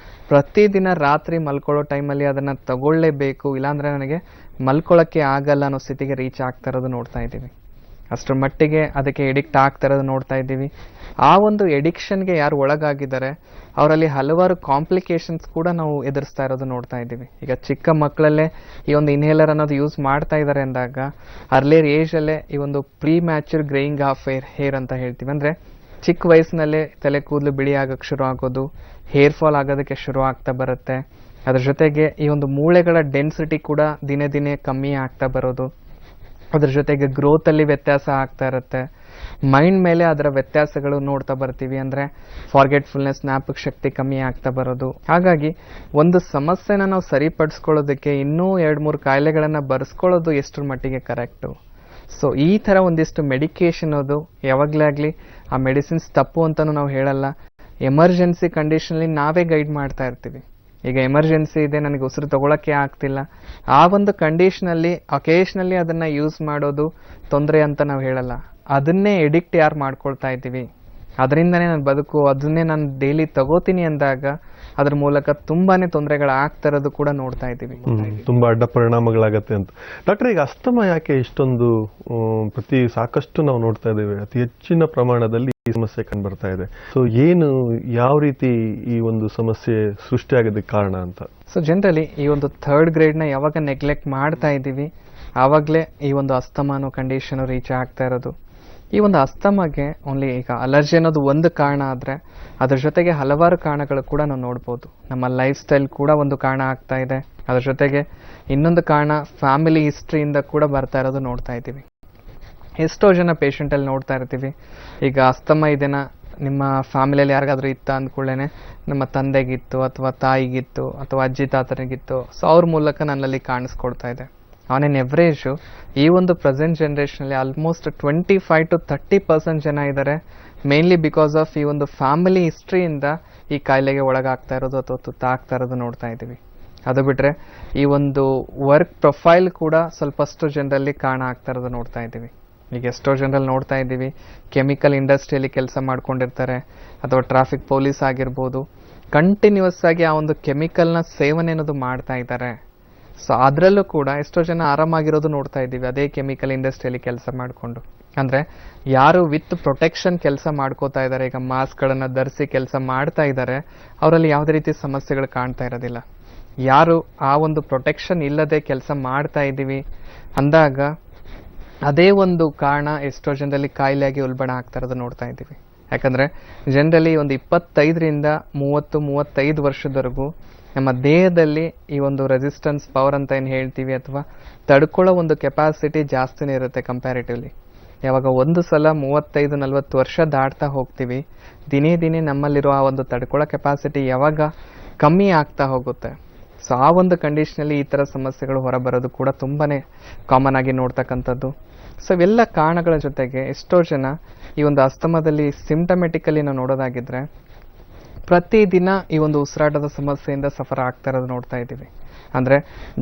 ಪ್ರತಿದಿನ ರಾತ್ರಿ ಮಲ್ಕೊಳ್ಳೋ ಟೈಮಲ್ಲಿ ಅದನ್ನು ತಗೊಳ್ಳೇಬೇಕು, ಇಲ್ಲಾಂದರೆ ನನಗೆ ಮಲ್ಕೊಳ್ಳೋಕ್ಕೆ ಆಗಲ್ಲ ಅನ್ನೋ ಸ್ಥಿತಿಗೆ ರೀಚ್ ಆಗ್ತಾ ಇರೋದು ನೋಡ್ತಾ ಇದ್ದೀವಿ. ಅಷ್ಟರ ಮಟ್ಟಿಗೆ ಅದಕ್ಕೆ ಎಡಿಕ್ಟ್ ಆಗ್ತಾ ಇರೋದು ನೋಡ್ತಾ ಇದ್ದೀವಿ. ಆ ಒಂದು ಎಡಿಕ್ಷನ್ಗೆ ಯಾರು ಒಳಗಾಗಿದ್ದಾರೆ ಅವರಲ್ಲಿ ಹಲವಾರು ಕಾಂಪ್ಲಿಕೇಶನ್ಸ್ ಕೂಡ ನಾವು ಎದುರಿಸ್ತಾ ಇರೋದು ನೋಡ್ತಾ ಇದ್ದೀವಿ. ಈಗ ಚಿಕ್ಕ ಮಕ್ಕಳಲ್ಲೇ ಈ ಒಂದು ಇನ್ಹೇಲರ್ ಅನ್ನೋದು ಯೂಸ್ ಮಾಡ್ತಾ ಇದ್ದಾರೆ ಅಂದಾಗ ಅರ್ಲಿಯರ್ ಏಜಲ್ಲೇ ಈ ಒಂದು premature greying of hair ಅಂತ ಹೇಳ್ತೀವಿ. ಅಂದರೆ ಚಿಕ್ಕ ವಯಸ್ಸಿನಲ್ಲೇ ತಲೆ ಕೂದಲು ಬಿಳಿ ಆಗೋಕ್ಕೆ ಶುರು ಆಗೋದು, ಹೇರ್ ಫಾಲ್ ಆಗೋದಕ್ಕೆ ಶುರು ಆಗ್ತಾ ಬರುತ್ತೆ. ಅದ್ರ ಜೊತೆಗೆ ಈ ಒಂದು ಮೂಳೆಗಳ ಡೆನ್ಸಿಟಿ ಕೂಡ ದಿನೇ ದಿನೇ ಕಮ್ಮಿ ಆಗ್ತಾ ಬರೋದು. ಅದ್ರ ಜೊತೆಗೆ ಗ್ರೋತಲ್ಲಿ ವ್ಯತ್ಯಾಸ ಆಗ್ತಾ ಇರುತ್ತೆ. ಮೈಂಡ್ ಮೇಲೆ ಅದರ ವ್ಯತ್ಯಾಸಗಳು ನೋಡ್ತಾ ಬರ್ತೀವಿ. ಅಂದರೆ ಫಾರ್ಗೆಟ್ಫುಲ್ನೆಸ್, ಜ್ಞಾಪಕ ಶಕ್ತಿ ಕಮ್ಮಿ ಆಗ್ತಾ ಬರೋದು. ಹಾಗಾಗಿ ಒಂದು ಸಮಸ್ಯೆನ ನಾವು ಸರಿಪಡಿಸ್ಕೊಳ್ಳೋದಕ್ಕೆ ಇನ್ನೂ 2-3 ಕಾಯಿಲೆಗಳನ್ನು ಬರೆಸ್ಕೊಳ್ಳೋದು ಎಷ್ಟರ ಮಟ್ಟಿಗೆ ಕರೆಕ್ಟು. ಸೊ ಈ ಥರ ಒಂದಿಷ್ಟು ಮೆಡಿಕೇಷನ್ ಅದು ಯಾವಾಗಲೇ ಆಗಲಿ ಆ ಮೆಡಿಸಿನ್ಸ್ ತಪ್ಪು ಅಂತಲೂ ನಾವು ಹೇಳಲ್ಲ. ಎಮರ್ಜೆನ್ಸಿ ಕಂಡೀಷನಲ್ಲಿ ನಾವೇ ಗೈಡ್ ಮಾಡ್ತಾ ಇರ್ತೀವಿ. ಈಗ ಎಮರ್ಜೆನ್ಸಿ ಇದೆ, ನನಗೆ ಉಸಿರು ತಗೊಳಕ್ಕೆ ಆಗ್ತಿಲ್ಲ, ಆ ಒಂದು ಕಂಡೀಷನಲ್ಲಿ ಅಕೇಶ್ನಲ್ಲಿ ಅದನ್ನು ಯೂಸ್ ಮಾಡೋದು ತೊಂದರೆ ಅಂತ ನಾವು ಹೇಳಲ್ಲ. ಅದನ್ನೇ ಎಡಿಕ್ಟ್ ಯಾರು ಮಾಡ್ಕೊಳ್ತಾ ಇದ್ದೀವಿ, ಅದರಿಂದನೇ ನಾನು ಬದುಕು, ಅದನ್ನೇ ನಾನು ಡೈಲಿ ತಗೋತೀನಿ ಅಂದಾಗ ಅದ್ರ ಮೂಲಕ ತುಂಬಾನೇ ತೊಂದರೆಗಳಾಗ್ತಾ ಇರೋದು ಕೂಡ ನೋಡ್ತಾ ಇದ್ದೀವಿ. ತುಂಬಾ ಅಡ್ಡ ಪರಿಣಾಮಗಳಾಗತ್ತೆ ಅಂತ. ಡಾಕ್ಟರ್, ಈಗ ಅಸ್ತಮ ಯಾಕೆ ಇಷ್ಟೊಂದು ಸಾಕಷ್ಟು ನಾವು ನೋಡ್ತಾ ಇದ್ದೇವೆ, ಅತಿ ಹೆಚ್ಚಿನ ಪ್ರಮಾಣದಲ್ಲಿ ಈ ಸಮಸ್ಯೆ ಕಂಡು ಬರ್ತಾ ಇದೆ. ಸೊ ಏನು, ಯಾವ ರೀತಿ ಈ ಒಂದು ಸಮಸ್ಯೆ ಸೃಷ್ಟಿಯಾಗೋದಕ್ಕೆ ಕಾರಣ ಅಂತ? ಸೊ ಜನರಲಿ ಈ ಒಂದು 3rd ಗ್ರೇಡ್ನ ಯಾವಾಗ ನೆಗ್ಲೆಕ್ಟ್ ಮಾಡ್ತಾ ಇದ್ದೀವಿ ಆವಾಗಲೇ ಈ ಒಂದು ಅಸ್ತಮ ಅನ್ನೋ ಕಂಡೀಷನು ರೀಚ್ ಆಗ್ತಾ ಇರೋದು. ಈ ಒಂದು ಅಸ್ತಮಗೆ ಓನ್ಲಿ ಈಗ ಅಲರ್ಜಿ ಅನ್ನೋದು ಒಂದು ಕಾರಣ ಆದರೆ ಅದ್ರ ಜೊತೆಗೆ ಹಲವಾರು ಕಾರಣಗಳು ಕೂಡ ನಾವು ನೋಡ್ಬೋದು. ನಮ್ಮ ಲೈಫ್ ಸ್ಟೈಲ್ ಕೂಡ ಒಂದು ಕಾರಣ ಆಗ್ತಾ ಇದೆ. ಅದ್ರ ಜೊತೆಗೆ ಇನ್ನೊಂದು ಕಾರಣ ಫ್ಯಾಮಿಲಿ ಹಿಸ್ಟ್ರಿಯಿಂದ ಕೂಡ ಬರ್ತಾ ಇರೋದು ನೋಡ್ತಾ ಇದ್ದೀವಿ. ಎಷ್ಟೋ ಜನ ಪೇಷಂಟಲ್ಲಿ ನೋಡ್ತಾ ಇರ್ತೀವಿ, ಈಗ ಅಸ್ತಮ ಇದೆನಾ ನಿಮ್ಮ ಫ್ಯಾಮಿಲಿಯಲ್ಲಿ ಯಾರಿಗಾದ್ರೂ ಇತ್ತ ಅಂದ್ಕೊಳ್ಳೇನೆ ನಮ್ಮ ತಂದೆಗಿತ್ತು ಅಥವಾ ತಾಯಿಗಿತ್ತು ಅಥವಾ ಅಜ್ಜಿ ತಾತನಿಗಿತ್ತು, ಸೊ ಅವ್ರ ಮೂಲಕ ನನ್ನಲ್ಲಿ ಕಾಣಿಸ್ಕೊಳ್ತಾ ಇದೆ. ಆನ್ ಎನ್ ಎವ್ರೇಜು ಈ ಒಂದು ಪ್ರೆಸೆಂಟ್ ಜನ್ರೇಷನಲ್ಲಿ ಆಲ್ಮೋಸ್ಟ್ 25 to 30% ಜನ ಇದ್ದಾರೆ. ಮೇನ್ಲಿ ಬಿಕಾಸ್ ಆಫ್ ಈ ಒಂದು ಫ್ಯಾಮಿಲಿ ಹಿಸ್ಟ್ರಿಯಿಂದ ಈ ಕಾಯಿಲೆಗೆ ಒಳಗಾಗ್ತಾ ಇರೋದು ಅಥವಾ ತುತ್ತಾಗ್ತಾ ಇರೋದು ನೋಡ್ತಾ ಇದ್ದೀವಿ. ಅದು ಬಿಟ್ಟರೆ ಈ ಒಂದು ವರ್ಕ್ ಪ್ರೊಫೈಲ್ ಕೂಡ ಸ್ವಲ್ಪಷ್ಟು ಜನರಲ್ಲಿ ಕಾರಣ ಆಗ್ತಾ ಇರೋದು ನೋಡ್ತಾ ಇದ್ದೀವಿ. ಈಗ ಎಷ್ಟೋ ಜನರಲ್ಲಿ ನೋಡ್ತಾ ಇದ್ದೀವಿ, ಕೆಮಿಕಲ್ ಇಂಡಸ್ಟ್ರಿಯಲ್ಲಿ ಕೆಲಸ ಮಾಡ್ಕೊಂಡಿರ್ತಾರೆ ಅಥವಾ ಟ್ರಾಫಿಕ್ ಪೊಲೀಸ್ ಆಗಿರ್ಬೋದು, ಕಂಟಿನ್ಯೂಸ್ ಆಗಿ ಆ ಒಂದು ಕೆಮಿಕಲ್ನ ಸೇವನೆ ಅನ್ನೋದು ಮಾಡ್ತಾ ಇದ್ದಾರೆ. ಸೊ ಅದರಲ್ಲೂ ಕೂಡ ಎಷ್ಟೋ ಜನ ಆರಾಮಾಗಿರೋದು ನೋಡ್ತಾ ಇದ್ದೀವಿ, ಅದೇ ಕೆಮಿಕಲ್ ಇಂಡಸ್ಟ್ರಿಯಲ್ಲಿ ಕೆಲಸ ಮಾಡಿಕೊಂಡು. ಅಂದರೆ ಯಾರು ವಿತ್ ಪ್ರೊಟೆಕ್ಷನ್ ಕೆಲಸ ಮಾಡ್ಕೋತಾ ಇದ್ದಾರೆ, ಈಗ ಮಾಸ್ಕ್ಗಳನ್ನು ಧರಿಸಿ ಕೆಲಸ ಮಾಡ್ತಾ ಇದ್ದಾರೆ, ಅವರಲ್ಲಿ ಯಾವುದೇ ರೀತಿ ಸಮಸ್ಯೆಗಳು ಕಾಣ್ತಾ ಇರೋದಿಲ್ಲ. ಯಾರು ಆ ಒಂದು ಪ್ರೊಟೆಕ್ಷನ್ ಇಲ್ಲದೆ ಕೆಲಸ ಮಾಡ್ತಾ ಇದ್ದೀವಿ ಅಂದಾಗ ಅದೇ ಒಂದು ಕಾರಣ ಎಷ್ಟೋ ಜನರಲ್ಲಿ ಕಾಯಿಲೆಯಾಗಿ ಉಲ್ಬಣ ಆಗ್ತಾ ಇರೋದು ನೋಡ್ತಾ ಇದ್ದೀವಿ. ಯಾಕಂದರೆ ಜನರಲಿ ಒಂದು 25ರಿಂದ 30-35 ವರ್ಷದವರೆಗೂ ನಮ್ಮ ದೇಹದಲ್ಲಿ ಈ ಒಂದು ರೆಸಿಸ್ಟೆನ್ಸ್ ಪವರ್ ಅಂತ ಏನು ಹೇಳ್ತೀವಿ ಅಥವಾ ತಡ್ಕೊಳ್ಳೋ ಒಂದು ಕೆಪಾಸಿಟಿ ಜಾಸ್ತಿನೇ ಇರುತ್ತೆ ಕಂಪ್ಯಾರಿಟಿವ್ಲಿ. ಯಾವಾಗ ಒಂದು ಸಲ 35-40 ವರ್ಷ ದಾಟ್ತಾ ಹೋಗ್ತೀವಿ, ದಿನೇ ದಿನೇ ನಮ್ಮಲ್ಲಿರೋ ಆ ಒಂದು ತಡ್ಕೊಳ್ಳೋ ಕೆಪಾಸಿಟಿ ಯಾವಾಗ ಕಮ್ಮಿ ಆಗ್ತಾ ಹೋಗುತ್ತೆ. ಸೊ ಆ ಒಂದು ಕಂಡೀಷನಲ್ಲಿ ಈ ಥರ ಸಮಸ್ಯೆಗಳು ಹೊರಬರೋದು ಕೂಡ ತುಂಬಾ ಕಾಮನ್ ಆಗಿ ನೋಡ್ತಕ್ಕಂಥದ್ದು. ಸೊ ಇವೆಲ್ಲ ಕಾರಣಗಳ ಜೊತೆಗೆ ಎಷ್ಟೋ ಜನ ಈ ಒಂದು ಅಸ್ತಮದಲ್ಲಿ ಸಿಂಪ್ಟಮೆಟಿಕಲಿ ನಾವು ನೋಡೋದಾಗಿದ್ರೆ ಪ್ರತಿದಿನ ಈ ಒಂದು ಉಸಿರಾಟದ ಸಮಸ್ಯೆಯಿಂದ ಸಫರ್ ಆಗ್ತಾ ಇರೋದು ನೋಡ್ತಾ ಇದ್ದೀವಿ. ಅಂದರೆ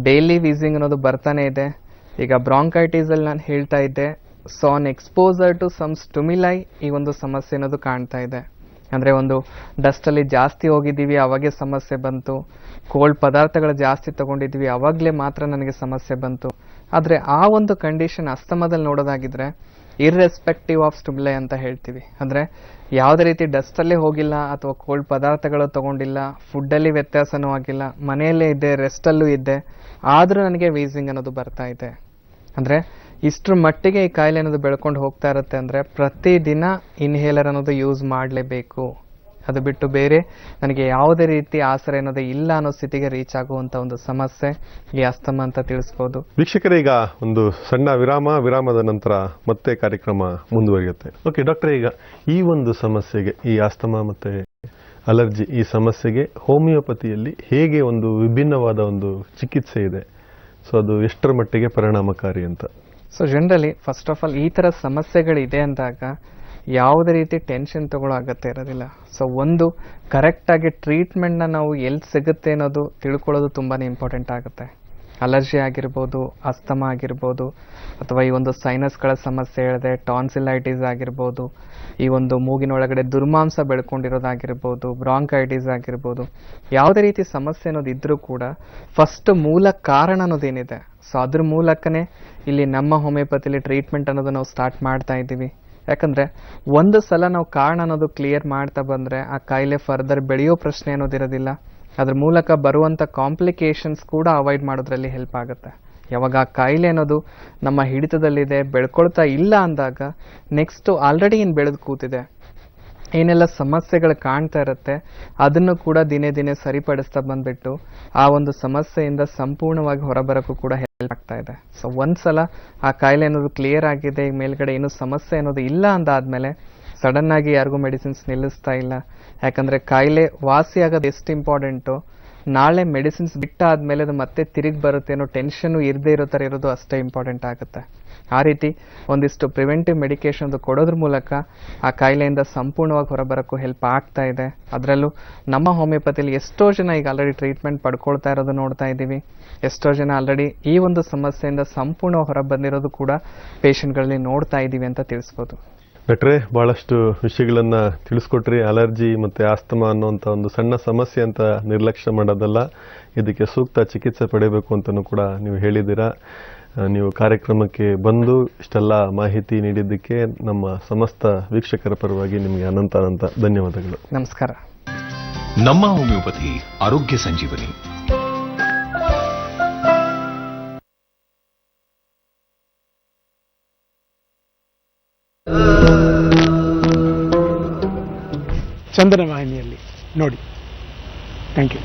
ಡೈಲಿ ವೀಸಿಂಗ್ ಅನ್ನೋದು ಬರ್ತಾನೆ ಇದೆ. ಈಗ ಬ್ರಾಂಕೈಟಿಸಲ್ಲಿ ನಾನು ಹೇಳ್ತಾ ಇದ್ದೆ, so on exposure to some stimuli ಈ ಒಂದು ಸಮಸ್ಯೆ ಅನ್ನೋದು ಕಾಣ್ತಾ ಇದೆ. ಅಂದರೆ ಒಂದು ಡಸ್ಟಲ್ಲಿ ಜಾಸ್ತಿ ಹೋಗಿದ್ದೀವಿ ಆವಾಗೇ ಸಮಸ್ಯೆ ಬಂತು, ಕೋಲ್ಡ್ ಪದಾರ್ಥಗಳು ಜಾಸ್ತಿ ತೊಗೊಂಡಿದ್ವಿ ಆವಾಗಲೇ ಮಾತ್ರ ನನಗೆ ಸಮಸ್ಯೆ ಬಂತು. ಆದರೆ ಆ ಒಂದು ಕಂಡೀಷನ್ ಅಸ್ತಮದಲ್ಲಿ ನೋಡೋದಾಗಿದ್ರೆ ಇರ್ರೆಸ್ಪೆಕ್ಟಿವ್ ಆಫ್ ಸ್ಟಿಮ್ಯುಲೈ ಅಂತ ಹೇಳ್ತೀವಿ. ಅಂದರೆ ಯಾವುದೇ ರೀತಿ ಡಸ್ಟಲ್ಲೇ ಹೋಗಿಲ್ಲ ಅಥವಾ ಕೋಲ್ಡ್ ಪದಾರ್ಥಗಳು ತೊಗೊಂಡಿಲ್ಲ, ಫುಡ್ಡಲ್ಲಿ ವ್ಯತ್ಯಾಸನೂ ಆಗಿಲ್ಲ, ಮನೆಯಲ್ಲೇ ಇದ್ದೆ, ರೆಸ್ಟಲ್ಲೂ ಇದ್ದೆ, ಆದರೂ ನನಗೆ ವೀಸಿಂಗ್ ಅನ್ನೋದು ಬರ್ತಾ ಇದೆ. ಅಂದರೆ ಇಷ್ಟರ ಮಟ್ಟಿಗೆ ಈ ಕಾಯಿಲೆ ಅನ್ನೋದು ಬೆಳ್ಕೊಂಡು ಹೋಗ್ತಾ ಇರುತ್ತೆ. ಅಂದರೆ ಪ್ರತಿದಿನ ಇನ್ಹೇಲರ್ ಅನ್ನೋದು ಯೂಸ್ ಮಾಡಲೇಬೇಕು. ಅದು ಬಿಟ್ಟು ಬೇರೆ ನನಗೆ ಯಾವುದೇ ರೀತಿ ಆಸರೆ ಅನ್ನೋದೇ ಇಲ್ಲ ಅನ್ನೋ ಸ್ಥಿತಿಗೆ ರೀಚ್ ಆಗುವಂಥ ಒಂದು ಸಮಸ್ಯೆ ಈ ಅಸ್ತಮ ಅಂತ ತಿಳಿಸ್ಬೋದು. ವೀಕ್ಷಕರೇ, ಈಗ ಒಂದು ಸಣ್ಣ ವಿರಾಮದ ನಂತರ ಮತ್ತೆ ಕಾರ್ಯಕ್ರಮ ಮುಂದುವರಿಯುತ್ತೆ. ಓಕೆ ಡಾಕ್ಟರ್, ಈಗ ಈ ಒಂದು ಸಮಸ್ಯೆಗೆ, ಈ ಅಸ್ತಮ ಮತ್ತು ಅಲರ್ಜಿ ಈ ಸಮಸ್ಯೆಗೆ ಹೋಮಿಯೋಪತಿಯಲ್ಲಿ ಹೇಗೆ ಒಂದು ವಿಭಿನ್ನವಾದ ಒಂದು ಚಿಕಿತ್ಸೆ ಇದೆ, ಸೊ ಅದು ಎಷ್ಟರ ಮಟ್ಟಿಗೆ ಪರಿಣಾಮಕಾರಿ ಅಂತ? So generally first of all ಈ ಥರ ಸಮಸ್ಯೆಗಳಿದೆ ಅಂದಾಗ ಯಾವುದೇ ರೀತಿ ಟೆನ್ಷನ್ ತಗೊಳ್ಳೋ ಅಗತ್ಯ ಇರೋದಿಲ್ಲ. ಸೊ ಒಂದು ಕರೆಕ್ಟಾಗಿ ಟ್ರೀಟ್ಮೆಂಟ್ನ ನಾವು ಎಲ್ಲಿ ಸಿಗುತ್ತೆ ಅನ್ನೋದು ತಿಳ್ಕೊಳ್ಳೋದು ತುಂಬಾ ಇಂಪಾರ್ಟೆಂಟ್ ಆಗುತ್ತೆ. ಅಲರ್ಜಿ ಆಗಿರ್ಬೋದು, ಅಸ್ತಮ ಆಗಿರ್ಬೋದು, ಅಥವಾ ಈ ಒಂದು ಸೈನಸ್ಗಳ ಸಮಸ್ಯೆ ಹೇಳಿದೆ, ಟಾನ್ಸಿಲೈಟಿಸ್ ಆಗಿರ್ಬೋದು, ಈ ಒಂದು ಮೂಗಿನೊಳಗಡೆ ದುರ್ಮಾಂಸ ಬೆಳ್ಕೊಂಡಿರೋದಾಗಿರ್ಬೋದು, ಬ್ರಾಂಕೈಟಿಸ್ ಆಗಿರ್ಬೋದು, ಯಾವುದೇ ರೀತಿ ಸಮಸ್ಯೆ ಅನ್ನೋದು ಇದ್ದರೂ ಕೂಡ ಫಸ್ಟ್ ಮೂಲ ಕಾರಣ ಅನ್ನೋದೇನಿದೆ, ಸೊ ಅದ್ರ ಮೂಲಕನೇ ಇಲ್ಲಿ ನಮ್ಮ ಹೋಮಿಯೋಪತಿಲಿ ಟ್ರೀಟ್ಮೆಂಟ್ ಅನ್ನೋದು ನಾವು ಸ್ಟಾರ್ಟ್ ಮಾಡ್ತಾ ಇದ್ದೀವಿ. ಯಾಕಂದರೆ ಒಂದು ಸಲ ನಾವು ಕಾರಣ ಅನ್ನೋದು ಕ್ಲಿಯರ್ ಮಾಡ್ತಾ ಬಂದರೆ ಆ ಕಾಯಿಲೆ ಫರ್ದರ್ ಬೆಳೆಯೋ ಪ್ರಶ್ನೆ ಅನ್ನೋದಿರೋದಿಲ್ಲ. ಅದ್ರ ಮೂಲಕ ಬರುವಂಥ ಕಾಂಪ್ಲಿಕೇಶನ್ಸ್ ಕೂಡ ಅವಾಯ್ಡ್ ಮಾಡೋದ್ರಲ್ಲಿ ಹೆಲ್ಪ್ ಆಗುತ್ತೆ. ಯಾವಾಗ ಆ ಕಾಯಿಲೆ ಅನ್ನೋದು ನಮ್ಮ ಹಿಡಿತದಲ್ಲಿದೆ, ಬೆಳ್ಕೊಳ್ತಾ ಇಲ್ಲ ಅಂದಾಗ ನೆಕ್ಸ್ಟು ಆಲ್ರೆಡಿ ಏನು ಬೆಳೆದು ಕೂತಿದೆ, ಏನೆಲ್ಲ ಸಮಸ್ಯೆಗಳು ಕಾಣ್ತಾ ಇರುತ್ತೆ ಅದನ್ನು ಕೂಡ ದಿನೇ ದಿನೇ ಸರಿಪಡಿಸ್ತಾ ಬಂದ್ಬಿಟ್ಟು ಆ ಒಂದು ಸಮಸ್ಯೆಯಿಂದ ಸಂಪೂರ್ಣವಾಗಿ ಹೊರಬರೋಕ್ಕೂ ಕೂಡ ಹೆಲ್ಪ್ ಆಗ್ತಾ ಇದೆ. ಸೊ ಒಂದ್ಸಲ ಆ ಕಾಯಿಲೆ ಅನ್ನೋದು ಕ್ಲಿಯರ್ ಆಗಿದೆ, ಈಗ ಮೇಲ್ಗಡೆ ಏನು ಸಮಸ್ಯೆ ಅನ್ನೋದು ಇಲ್ಲ ಅಂದಾದ್ಮೇಲೆ ಸಡನ್ ಆಗಿ ಯಾರಿಗೂ ಮೆಡಿಸಿನ್ಸ್ ನಿಲ್ಲಿಸ್ತಾ ಇಲ್ಲ. ಯಾಕಂದ್ರೆ ಕಾಯಿಲೆ ವಾಸಿ ಆಗೋದು ಎಷ್ಟು ಇಂಪಾರ್ಟೆಂಟು, ನಾಳೆ ಮೆಡಿಸಿನ್ಸ್ ಬಿಟ್ಟಾದ್ಮೇಲೆ ಅದು ಮತ್ತೆ ತಿರುಗಿ ಬರುತ್ತೆ ಅನ್ನೋ ಟೆನ್ಷನ್ ಇರದೇ ಇರೋ ಥರ ಇರೋದು ಅಷ್ಟೇ ಇಂಪಾರ್ಟೆಂಟ್ ಆಗುತ್ತೆ. ಆ ರೀತಿ ಒಂದಿಷ್ಟು ಪ್ರಿವೆಂಟಿವ್ ಮೆಡಿಕೇಶನ್ ಕೊಡೋದ್ರ ಮೂಲಕ ಆ ಕಾಯಿಲೆಯಿಂದ ಸಂಪೂರ್ಣವಾಗಿ ಹೊರಬರೋಕ್ಕೂ ಹೆಲ್ಪ್ ಆಗ್ತಾ ಇದೆ. ಅದರಲ್ಲೂ ನಮ್ಮ ಹೋಮಿಯೋಪತಿಲಿ ಎಷ್ಟೋ ಜನ ಈಗ ಆಲ್ರೆಡಿ ಟ್ರೀಟ್ಮೆಂಟ್ ಪಡ್ಕೊಳ್ತಾ ಇರೋದು ನೋಡ್ತಾ ಇದ್ದೀವಿ. ಎಷ್ಟೋ ಜನ ಆಲ್ರೆಡಿ ಈ ಒಂದು ಸಮಸ್ಯೆಯಿಂದ ಸಂಪೂರ್ಣ ಹೊರ ಬಂದಿರೋದು ಕೂಡ ಪೇಷಂಟ್ಗಳಲ್ಲಿ ನೋಡ್ತಾ ಇದ್ದೀವಿ ಅಂತ ತಿಳಿಸ್ಬೋದು. ಡಾಕ್ಟ್ರೇ, ಭಾಳಷ್ಟು ವಿಷಯಗಳನ್ನು ತಿಳಿಸ್ಕೊಟ್ರಿ. ಅಲರ್ಜಿ ಮತ್ತು ಆಸ್ತಮಾ ಅನ್ನುವಂಥ ಒಂದು ಸಣ್ಣ ಸಮಸ್ಯೆ ಅಂತ ನಿರ್ಲಕ್ಷ್ಯ ಮಾಡೋದಲ್ಲ, ಇದಕ್ಕೆ ಸೂಕ್ತ ಚಿಕಿತ್ಸೆ ಪಡೆಯಬೇಕು ಅಂತಲೂ ಕೂಡ ನೀವು ಹೇಳಿದ್ದೀರಾ. ನೀವು ಕಾರ್ಯಕ್ರಮಕ್ಕೆ ಬಂದು ಇಷ್ಟೆಲ್ಲ ಮಾಹಿತಿ ನೀಡಿದ್ದಕ್ಕೆ ನಮ್ಮ ಸಮಸ್ತ ವೀಕ್ಷಕರ ಪರವಾಗಿ ನಿಮಗೆ ಅನಂತ ಧನ್ಯವಾದಗಳು. ನಮಸ್ಕಾರ. ನಮ್ಮ ಹೋಮಿಯೋಪತಿ ಆರೋಗ್ಯ ಸಂಜೀವನಿ. ಚಂದನ ವಾಹಿನಿಯಲ್ಲಿ ನೋಡಿ. Thank you.